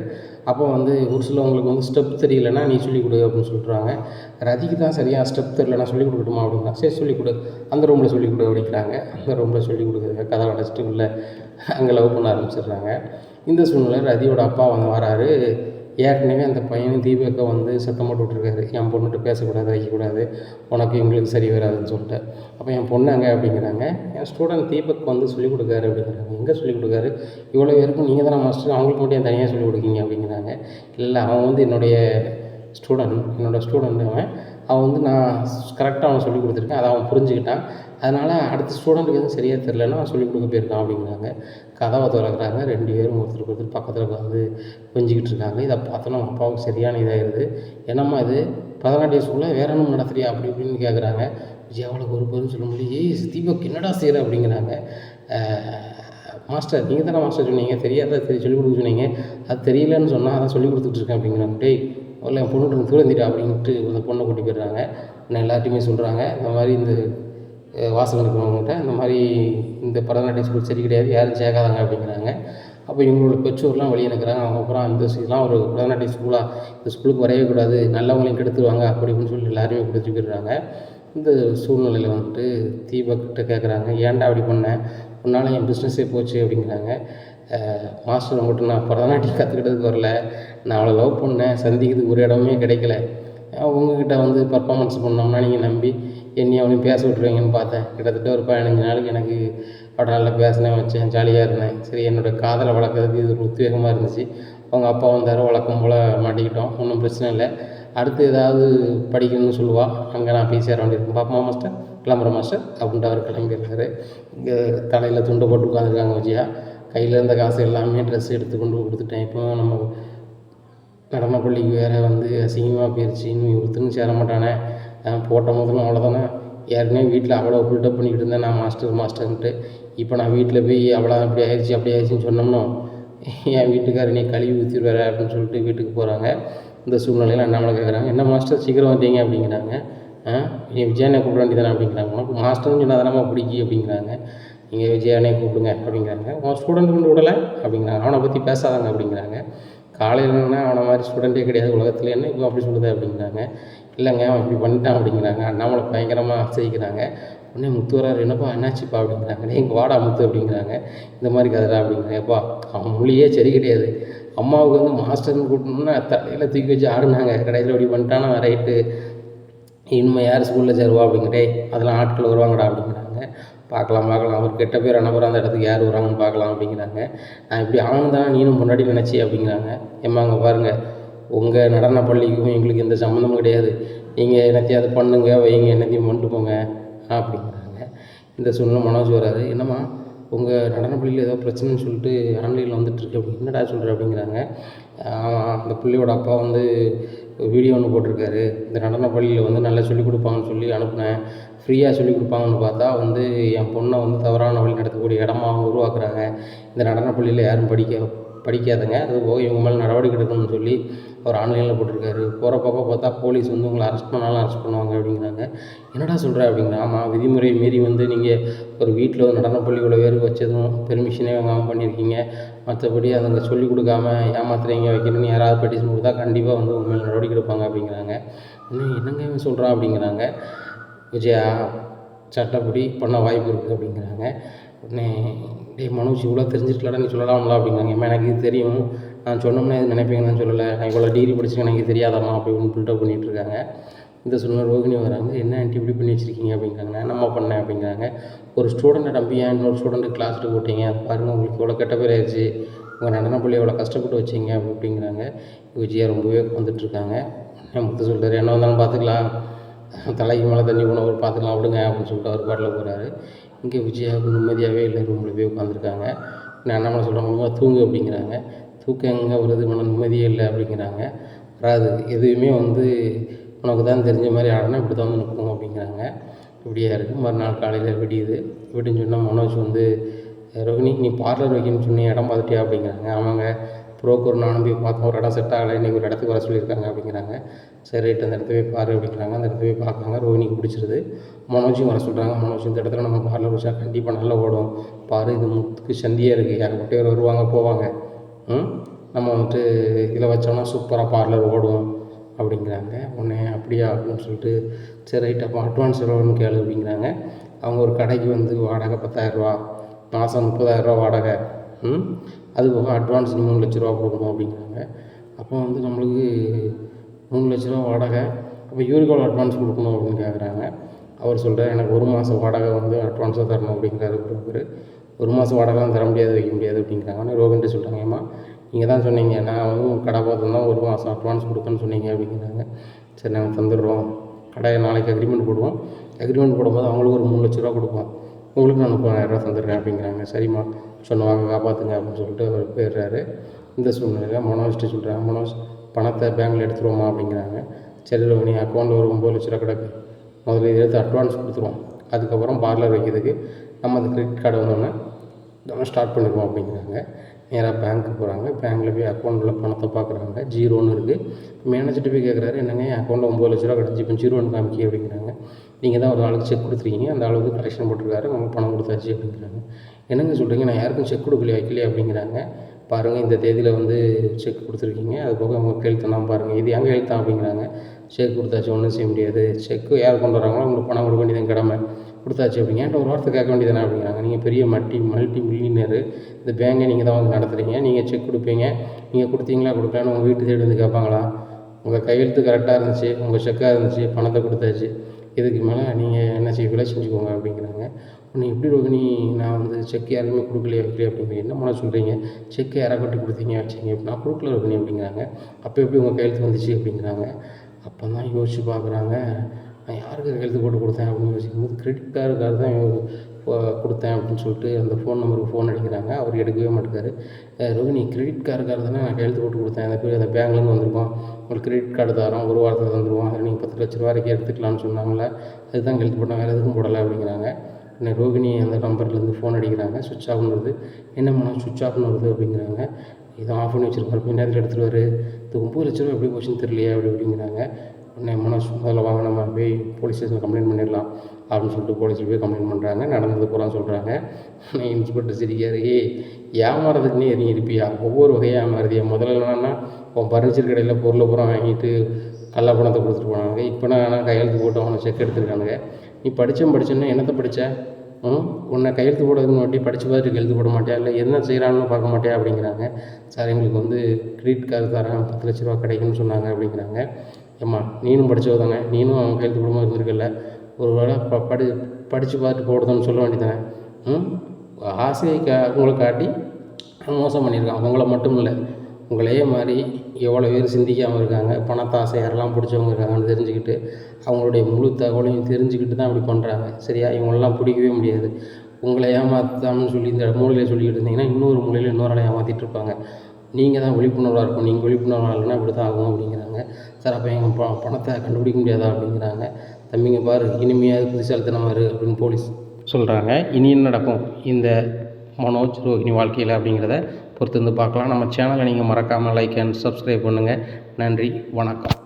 அப்போ வந்து ஒரு சிலவங்களுக்கு வந்து ஸ்டெப் தெரியலைன்னா நீ சொல்லிக் கொடு அப்படின்னு சொல்லிட்டுருவாங்க. ரதிக்கு தான் சரியாக ஸ்டெப் தெரியல, நான் சொல்லிக் கொடுக்கட்டுமா அப்படின்னா சரி சொல்லிக் கொடு, அந்த ரூமில் சொல்லிக் கொடு அப்படிங்கிறாங்க. அந்த ரூமில் சொல்லிக் கொடுக்குறாங்க. கதை அடைச்சிட்டு உள்ள அங்கே லவ் பண்ண ஆரம்பிச்சிடுறாங்க. இந்த சூழ்நிலை ரதியோட அப்பா வந்து வராரு. ஏற்கனவே அந்த பையனும் தீபக்கை வந்து சத்தம் போட்டு விட்ருக்காரு. என் பொண்ணுகிட்ட பேசக்கூடாது, வைக்கக்கூடாது, உனக்கு எங்களுக்கு சரி வராதுன்னு சொல்லிட்டு. அப்போ என் பொண்ணாங்க அப்படிங்கிறாங்க. என் ஸ்டூடெண்ட் தீபக் வந்து சொல்லிக் கொடுக்காரு அப்படிங்கிறாங்க. எங்கே சொல்லிக் கொடுக்காரு? இவ்வளோ பேருக்கும் நீங்கள் தானே மாஸ்டர், அவங்களுக்கு மட்டும் தனியாக சொல்லிக் கொடுக்கீங்க அப்படிங்கிறாங்க. இல்லை அவன் வந்து என்னோடய ஸ்டூடெண்ட் அவன் வந்து நான் கரெக்டாக அவனை சொல்லிக் கொடுத்துருக்கேன். அதை அவன் புரிஞ்சுக்கிட்டான். அதனால் அடுத்த ஸ்டூடெண்ட்டுக்கு எதுவும் சரியாக தெரிலன்னா அவன் சொல்லிக் கொடுக்க போயிருக்கான் அப்படிங்கிறாங்க. கதவை திறக்கிறாங்க. 2 பேரும் ஒருத்தருக்கு ஒருத்தர் பக்கத்தில் உட்காந்து கொஞ்சிக்கிட்டு இருக்காங்க. இதை பார்த்தோன்னா அப்பாவுக்கு சரியான இதாகிடுது. என்னம்மா இது பரதநாட்டிய ஸ்கூலில் வேற ஒன்றும் நடத்துறியா அப்படி இப்படின்னு கேட்குறாங்க. விஜயாவில் ஒரு பேரும் சொல்ல முடியும். தீபக் என்னடா செய்கிற அப்படிங்கிறாங்க. மாஸ்டர் நீங்கள் தானே மாஸ்டர் சொன்னீங்க, தெரியாத சொல்லிக் கொடுக்க சொன்னீங்க, அது தெரியலன்னு சொன்னால் அதான் சொல்லிக் கொடுத்துட்ருக்கேன் அப்படிங்கிறாங்க. டேய் அவள் என் பொண்ணு தூரந்திட்டா அப்படின்ட்டு அந்த பொண்ணை கூட்டி போயிடுறாங்க. நான் எல்லாத்தையுமே சொல்கிறாங்க. இந்த மாதிரி இந்த வாசல் இருக்கிறவங்ககிட்ட இந்த மாதிரி இந்த பரதநாட்டிய ஸ்கூல் சரி கிடையாது, யாரும் சேர்க்காதாங்க அப்படிங்கிறாங்க. அப்போ இவங்களோட பெற்றோர்லாம் வெளியே நிற்கிறாங்க. அவங்க அப்புறம் இந்த இதெல்லாம் ஒரு பரதநாட்டிய ஸ்கூலாக, இந்த ஸ்கூலுக்கு வரையவே கூடாது, நல்லவங்களையும் கெடுத்துருவாங்க அப்படி இப்படின்னு சொல்லி எல்லாருமே கொடுத்துட்டு போயிடுறாங்க. இந்த சூழ்நிலையில் வந்துட்டு தீபக்கிட்ட கேட்குறாங்க, ஏன்டா அப்படி பண்ணேன், உன்னால் என் பிஸ்னஸே போச்சு அப்படிங்கிறாங்க. மாஸ்டர் உங்கள்கிட்ட நான் பரதநாட்டியம் கற்றுக்கிட்டதுக்கு வரல, நான் அவளை லவ் பண்ணேன், சந்திக்கிறதுக்கு ஒரு இடமே கிடைக்கல, உங்ககிட்ட வந்து பர்ஃபார்மன்ஸ் பண்ணோம்னா நீங்கள் நம்பி என்னையும் அவனையும் பேச விட்ருவீங்கன்னு பார்த்தேன். கிட்டத்தட்ட ஒரு 15 நாளுக்கு எனக்கு அவட நல்லா பேசினேன், வச்சேன், ஜாலியாக இருந்தேன். சரி என்னோடய காதலை வளர்க்குறதுக்கு இது ஒரு உத்வேகமாக இருந்துச்சு. அவங்க அப்பா வந்தார், வழக்கம் போல் மாட்டிக்கிட்டோம், ஒன்றும் பிரச்சனை இல்லை. அடுத்து ஏதாவது படிக்கணும்னு சொல்லுவாள், அங்கே நான் போய் சேர வேண்டியிருக்கும். பாப்பா மாஸ்டர் கிளம்புற மாஸ்டர் அப்படின்ட்டு அவர் கிளம்பிடுறாரு. இங்கே தலையில் துண்டை போட்டு உட்காந்துருக்காங்க விஜயா. கையில் இருந்த காசு எல்லாமே ட்ரெஸ் எடுத்து கொண்டு கொடுத்துட்டேன். இப்போ நம்ம நடன பள்ளிக்கு வேறு வந்து அசிங்கமாக போயிடுச்சு, இன்னும் ஒருத்தனும் சேர மாட்டானே, போட்ட முதலும் அவ்வளோதானே. ஏற்கனவே வீட்டில் அவ்வளோ பில்டப் பண்ணிக்கிட்டு இருந்தேன் நான் மாஸ்டர்ன்ட்டு. இப்போ நான் வீட்டில் போய் அவ்வளோ அப்படி ஆயிடுச்சுன்னு சொன்னோம்னா என் வீட்டுக்காரர் நீ கழுவி ஊற்றிடுவார் அப்படின்னு சொல்லிட்டு வீட்டுக்கு போகிறாங்க. இந்த சூழ்நிலையில் அண்ணாமலை கேட்குறாங்க, என்ன மாஸ்டர் சீக்கிரம் வந்தீங்க அப்படிங்கிறாங்க. நீ விஜயனை கூப்பிட வேண்டியதானே அப்படிங்கிறாங்க. உனக்கு மாஸ்டர்னு சொன்னால் தானே பிடிக்கி அப்படிங்கிறாங்க. நீங்கள் விஜயனை கூப்பிடுங்க அப்படிங்கிறாங்க. உன் ஸ்டூடெண்ட் கொண்டு விடலை அப்படிங்கிறாங்க. அவனை பற்றி பேசாதாங்க அப்படிங்கிறாங்க. காலையில் என்னன்னா அவனை மாதிரி ஸ்டூடெண்ட்டே கிடையாது உலகத்தில், என்ன இப்போ அப்படி சொல்லுது அப்படிங்கிறாங்க. இல்லைங்க அவன் இப்படி பண்ணிட்டான் அப்படிங்கிறாங்க. அண்ணாமலை பயங்கரமாக ஆச்சரிக்கிறாங்க. உடனே முத்து வராரு, என்னப்பா என்னாச்சுப்பா அப்படிங்கிறாங்க. எங்கள் வாடா முத்து அப்படிங்கிறாங்க. இந்த மாதிரி கதைடா அப்படிங்கிறாங்க. எப்பா அவன் மொழியே சரி கிடையாது, அம்மாவுக்கு வந்து மாஸ்டர்னு கூட்டணும்னா தலையில் தூக்கி வச்சு ஆடுனாங்க. கடைசியில் இப்படி பண்ணிட்டானா ரைட்டு, இனிமேல் யார் ஸ்கூலில் சேருவா அப்படிங்கிறே, அதெல்லாம் ஆட்கள் வருவாங்கடா அப்படிங்கிறாங்க. பார்க்கலாம் அவர் கெட்ட பேர் அனுப்புகிற அந்த இடத்துக்கு யார் வராங்கன்னு பார்க்கலாம் அப்படிங்கிறாங்க. நான் இப்படி ஆகணும் தானே நீனும் முன்னாடி நினச்சி அப்படிங்கிறாங்க. அங்கே பாருங்கள், உங்கள் நடன பள்ளிக்கும் எங்களுக்கு எந்த சம்மந்தமும் கிடையாது, நீங்கள் என்னத்தையும் அதை பண்ணுங்க வைங்க, என்னத்தையும் பண்ணிட்டு போங்க அப்படிங்கிறாங்க. இந்த சூழ்நிலை மனோஜ் வராது, என்னம்மா உங்கள் நடன பள்ளியில் ஏதோ பிரச்சனைன்னு சொல்லிட்டு ஆன்லைனில் வந்துட்டுருக்கு அப்படி, என்னடா சொல்கிற அப்படிங்கிறாங்க. அந்த பிள்ளையோட அப்பா வந்து வீடியோ ஒன்று போட்டிருக்காரு, இந்த நடன பள்ளியில் வந்து நல்லா சொல்லிக் கொடுப்பாங்கன்னு சொல்லி அனுப்புனேன், ஃப்ரீயாக சொல்லிக் கொடுப்பாங்கன்னு பார்த்தா வந்து என் பொண்ணை வந்து தவறான வழி நடத்தக்கூடிய இடமா அவங்க உருவாக்குறாங்க, இந்த நடன பள்ளியில் யாரும் படிக்காதங்க. அது போக இவங்க மேலே நடவடிக்கை எடுக்கணும்னு சொல்லி அவர் ஆன்லைனில் போட்டிருக்காரு. போகிற பக்கம் பார்த்தா போலீஸ் வந்து உங்களை அரெஸ்ட் பண்ணாலும் அரெஸ்ட் பண்ணுவாங்க அப்படிங்கிறாங்க. என்னடா சொல்கிற அப்படிங்கிறேன். ஆமாம், விதிமுறை மீறி வந்து நீங்கள் ஒரு வீட்டில் ஒரு நடனப்பள்ளி இவ்வளோ பேருக்கு வச்சதும் பெர்மிஷனே வாங்காமல் பண்ணியிருக்கீங்க. மற்றபடி அதுங்க சொல்லிக் கொடுக்காம ஏமாத்துறீங்க வைக்கணும்னு யாராவது பெட்டிஷன் கொடுத்தா கண்டிப்பாக வந்து உங்கள் மேலே நடவடிக்கை எடுப்பாங்க அப்படிங்கிறாங்க. இன்னும் என்னங்க இவன் சொல்கிறான் அப்படிங்கிறாங்க. விஜயா சட்டப்படி பண்ண வாய்ப்பு இருக்குது அப்படிங்கிறாங்க. உடனே டேய் மனோஜ், இவ்வளோ தெரிஞ்சிருக்கலடா, நீ சொல்லலாம்ல அப்படிங்கிறாங்க. ஏமா எனக்கு இது தெரியும், நான் சொன்னோம்னா இது நினைப்பீங்கன்னு சொல்லலை, நான் இவ்வளோ டிகிரி படிச்சிருக்கேன் எனக்கு தெரியாதாம்மா அப்படின்னு பில்டப் பண்ணிகிட்ருக்காங்க. இந்த சொன்ன ரோகிணி வராங்க. என்ன ஆண்டி இப்படி பண்ணி வச்சுருக்கீங்க அப்படிங்கிறாங்க. நான் என்னம்மா பண்ணேன் அப்படிங்கிறாங்க. ஒரு ஸ்டூடெண்ட்டை நம்பி ஏன் இன்னொரு ஸ்டூடெண்ட்டு கிளாஸ் எடுக்க போட்டீங்க, பாருங்கள் உங்களுக்கு இவ்வளோ கெட்ட பேர் ஆயிடுச்சு, உங்கள் நடனப்பள்ளி எவ்வளோ கஷ்டப்பட்டு வச்சிங்க அப்படிங்கிறாங்க. விஜயா ரொம்பவே வந்துட்டுருக்காங்க. முத்து சொல்கிறார், என்ன வந்தாலும் பார்த்துக்கலாம், தலைக்கு மேலே தண்ணி போனவர் பார்த்துக்கலாம் விடுங்க அப்படின்னு சொல்லிட்டு அவர் பாட்டில் போகிறாரு. இங்கே விஜயாவுக்கு நிம்மதியாகவே இல்லை, ரூமில் போய் உட்காந்துருக்காங்க. நான் என்ன சொல்கிறேன், தூங்கு அப்படிங்கிறாங்க. தூக்கம் எங்கே வருது, மன நிம்மதியே இல்லை அப்படிங்கிறாங்க. வராது, எதுவுமே வந்து உனக்கு தான் தெரிஞ்ச மாதிரி ஆடனா இப்படி தான் வந்து நிற்கும் அப்படிங்கிறாங்க. இப்படியா இருக்குது. மறுநாள் காலையில் விடியுது. விடின்னு சொன்னால் மனோஜ் வந்து, ரோகிணி நீ பார்லர் வைக்கணும்னு சொன்னி இடம் பார்த்துட்டியா அப்படிங்கிறாங்க. அவங்க புரோக்கர் நானும் போய் பார்த்தோம், ஒரு இடம் செட் ஆகலை, இன்றைக்கி ஒரு இடத்துக்கு வர சொல்லியிருக்காங்க அப்படிங்கிறாங்க. சரி ரைட், அந்த இடத்த போய் பாரு அப்படிங்கிறாங்க. அந்த இடத்த போய் பார்க்குறாங்க. ரோஹிணிக்கு பிடிச்சிருது. மனோஜும் வர சொல்கிறாங்க. மனோஜ் இந்த இடத்துல நம்ம பார்லர் வச்சா கண்டிப்பாக நல்லா ஓடும், பாரு இது முத்துக்கு சந்தியாக இருக்குது, ஏகப்பட்ட பேர் வருவாங்க போவாங்க, நம்ம வந்துட்டு இதில் வச்சோம்னா சூப்பராக பார்லர் ஓடும் அப்படிங்கிறாங்க. உடனே அப்படியா அப்படின்னு சொல்லிட்டு சரி ரைட், அப்போ அட்வான்ஸ் எவ்வளோன்னு கேளு அப்படிங்கிறாங்க. அவங்க ஒரு கடைக்கு வந்து வாடகை 10,000 மாதம் 30,000 வாடகை, அது போக அட்வான்ஸ் 3 லட்ச ரூபா கொடுக்கணும் அப்படிங்கிறாங்க. அப்போ வந்து நம்மளுக்கு 3 லட்ச ரூபா வாடகை, அப்போ இவருக்கு எவ்வளோ அட்வான்ஸ் கொடுக்கணும் அப்படின்னு கேட்குறாங்க. அவர் சொல்கிறார், எனக்கு 1 மாதம் வாடகை வந்து அட்வான்ஸாக தரணும் அப்படிங்கிறாரு புரோக்கர். 1 மாதம் வாடகைலாம் தர முடியாது, வைக்க முடியாது அப்படிங்கிறாங்க. ஆனால் ரோகின்ட்டு சொல்கிறாங்க, ஏம்மா நீங்கள் தான் சொன்னீங்க, நான் வந்து கடை பார்த்தோம்னா 1 மாதம் அட்வான்ஸ் கொடுத்தேன்னு சொன்னீங்க அப்படிங்கிறாங்க. சரி நாங்கள் தந்துடுறோம், கடையை நாளைக்கு அக்ரிமெண்ட் போடுவோம், அக்ரிமெண்ட் போடும்போது அவங்களுக்கு ஒரு 3 லட்ச ரூபா கொடுப்போம், உங்களுக்கு நான் 30,000 தந்துடுறேன் அப்படிங்கிறாங்க. சரிம்மா சொன்னவாங்க காப்பாற்றுங்க அப்படின்னு சொல்லிட்டு அவர் போயிடுறாரு. இந்த சூழ்நிலையில் மனோஜ்ட்டு சொல்கிறாங்க, மனோஜ் பணத்தை பேங்க்கில் எடுத்துருவோமா அப்படிங்கிறாங்க. சரி ரோகிணி, அக்கௌண்ட்டில் ஒரு 9 லட்ச ரூபா கிடக்கு, முதல்ல இதை எடுத்து அட்வான்ஸ் கொடுத்துருவோம், அதுக்கப்புறம் பார்லர் வைக்கிறதுக்கு நம்ம அந்த கிரெடிட் கார்டு வந்தோன்னே நம்ம ஸ்டார்ட் பண்ணிடுவோம் அப்படிங்கிறாங்க. நேராக பேங்க்கு போகிறாங்க. பேங்க்கில் போய் அக்கௌண்ட்டில் பணத்தை பார்க்குறாங்க. 0ன்னு இருக்குது. மேனேஜர்கிட்ட போய் கேட்குறாரு, என்னங்க என் அக்கௌண்ட்டில் 9 லட்ச ரூபா கிடச்சி, இப்போ 0ன்னு காமிக்கி அப்படிங்கிறாங்க. நீங்கள் தான் ஒரு ஆளுக்கு செக் கொடுத்துருக்கீங்க, அந்த ஆளுக்கு கலெக்ஷன் போட்டிருக்காரு, நம்ம பணம் கொடுத்தாச்சு அப்படிங்கிறாங்க. என்னங்க சொல்கிறீங்க, நான் யாருக்கும் செக் கொடுக்கலையே வைக்கலையே அப்படிங்கிறாங்க. பாருங்கள் இந்த தேதியில் வந்து செக் கொடுத்துருக்கீங்க, அது போக உங்கள் கையெழுத்தெல்லாம் பாருங்கள், இது எங்கள் கையெழுத்தான் அப்படிங்கிறாங்க. செக் கொடுத்தாச்சு, ஒன்றும் செய்ய முடியாது, செக்கு யார் கொண்டு வராங்களோ உங்களுக்கு பணம் கொடுக்க வேண்டியது கடமை, கொடுத்தாச்சு அப்படிங்க. என்கிட்ட ஒரு வார்த்தை கேட்க வேண்டியதானே அப்படிங்கிறாங்க. நீங்கள் பெரிய மல்டி மில்லியனரு, இந்த பேங்கை நீங்கள் தான் வந்து நடத்துகிறீங்க, நீங்கள் செக் கொடுப்பீங்க, நீங்கள் கொடுத்தீங்களா கொடுக்கலான்னு உங்கள் வீட்டு சைடு வந்து கேட்பாங்களா? உங்கள் கையெழுத்து கரெக்டாக இருந்துச்சு, உங்கள் செக்காக இருந்துச்சு, பணத்தை கொடுத்தாச்சு, இதுக்கு மேலே நீங்கள் என்ன செய்வீங்களோ செஞ்சுக்கோங்க அப்படிங்கிறாங்க. ஒன்று எப்படி ரோகிணி, நான் வந்து செக் யாருமே கொடுக்கலையே வைக்கலையே அப்படிங்கிறீங்க, என்ன பண்ண சொல்கிறீங்க, செக்கு யாரை கட்டி கொடுத்தீங்க வச்சிங்க, நான் கொடுக்கல ரோகிணி அப்படிங்கிறாங்க. அப்போ எப்படி உங்கள் கையெழுத்து வந்துச்சு அப்படிங்கிறாங்க. அப்போ தான் யோசிச்சு பார்க்குறாங்க, நான் யாருக்கு கையெழுத்து போட்டு கொடுத்தேன் அப்படின்னு யோசிக்கும்போது கிரெடிட் கார்டுக்காக தான் கொடுத்தேன் அப்படின்னு சொல்லிட்டு அந்த ஃபோன் நம்பருக்கு ஃபோன் அடிக்கிறாங்க. அவர் எடுக்கவே மாட்டேங்காரு. ரோகிணி கிரெடிட் கார்டுக்காக தானே நான் கையெழுத்து போட்டு கொடுத்தேன், அந்த பேங்க்லேருந்து வந்திருக்கோம், உங்களுக்கு கிரெடிட் கார்டு தரோம், ஒரு வாரத்தில் தந்துடுவோம், அதில் நீங்கள் 10 லட்ச ரூபா வரைக்கும் எடுத்துக்கலாம்னு சொன்னாங்களே, அதுதான் கையெழுத்து போட்டேன், வேறு எதுக்கும் போடலை அப்படிங்கிறாங்க. உடனே ரோகிணி அந்த நம்பர்லேருந்து ஃபோன் அடிக்கிறாங்க. சுவிட்ச் ஆஃப்னு வருது. என்ன பண்ணால் சுவிட்ச் ஆஃப்னு வருது அப்படிங்கிறாங்க. இதை ஆஃப் பண்ணி வச்சுருப்பாரு, போய் நேரத்தில் எடுத்துகிட்டு இது 9 லட்ச ரூபா எப்படி போச்சுன்னு தெரியலையே அப்படிங்கிறாங்க. உடனே மனோஜ், முதல்ல வாங்க நம்ம போய் போலீஸ் ஸ்டேஷனில் கம்ப்ளைண்ட் பண்ணிடலாம் அப்படின்னு சொல்லிட்டு போலீஸில் போய் கம்ப்ளைண்ட் பண்ணுறாங்க. நடந்தது பூரா சொல்கிறாங்க. இன்ஸ்பெக்டர் சிரிக்காரு, ஏமாறதுக்குன்னே எதுவும் இருப்பியா, ஒவ்வொரு வகையாக ஏமாறுதியா, முதல்ல என்னன்னா உன் பர்னிச்சர் கடையில் பொருளை பூரா வாங்கிட்டு கள்ள பணத்தை கொடுத்துட்டு போனாங்க, இப்போ நான் கையெழுத்து போட்டு அவனை செக் எடுத்துருக்கானுங்க, நீ படித்தேன்னா என்னத்தை படித்த, உன்னை கையெழுத்து போடுறதுன்னு வாட்டி படித்து பார்த்துட்டு கையெழுத்து போட மாட்டியா, இல்லை என்ன செய்கிறான்னு பார்க்க மாட்டியா அப்படிங்கிறாங்க. சார் எங்களுக்கு வந்து கிரெடிட் கார்டு தரேன், 10 லட்ச ரூபா கிடைக்குன்னு சொன்னாங்க அப்படிங்கிறாங்க. ஏம்மா நீனும் படித்தவ தானே, நீனும் அவன் கையெழுத்து போடாமல் இருந்திருக்கல, ஒரு வேளை படித்து பார்த்துட்டு போடுறதுன்னு சொல்ல வேண்டியதானே, ஆசையை உங்களை காட்டி மோசம் பண்ணியிருக்கான். உங்களை மட்டும் இல்லை, உங்களையே மாதிரி எவ்வளோ பேர் சிந்திக்காமல் இருக்காங்க, பணத்தாசை யாரெல்லாம் பிடிச்சவங்க இருக்காங்கன்னு தெரிஞ்சுக்கிட்டு அவங்களுடைய முழு தகவலையும் தெரிஞ்சுக்கிட்டு தான் அப்படி பண்ணுறாங்க. சரியா, இவங்களெல்லாம் பிடிக்கவே முடியாது. உங்களை ஏமாற்றாமன்னு சொல்லி இந்த மூலையில் சொல்லிக்கிட்டு இருந்தீங்கன்னா இன்னொரு மூலையில் இன்னொரு ஆளை ஏமாற்றிட்டு இருப்பாங்க. நீங்கள் தான் விழிப்புணர்வாக இருக்கும், நீங்கள் விழிப்புணர்வாக இல்லைன்னா இப்படி தான் ஆகும் அப்படிங்கிறாங்க. சார் அப்போ எங்கள் பணத்தை கண்டுபிடிக்க முடியாதா அப்படிங்கிறாங்க. தம்பிங்க பாரு, இனிமையாக புத்திசாலித்தனமாக இருக்குது அப்படின்னு போலீஸ் சொல்கிறாங்க. இனி என்ன நடக்கும் இந்த மனோஜ் ரோஹிணி வாழ்க்கையில் அப்படிங்கிறத பொறுத்து வந்து பார்க்கலாம். நம்ம சேனலை நீங்கள் மறக்காமல் லைக் அண்ட் சப்ஸ்கிரைப் பண்ணுங்கள். நன்றி, வணக்கம்.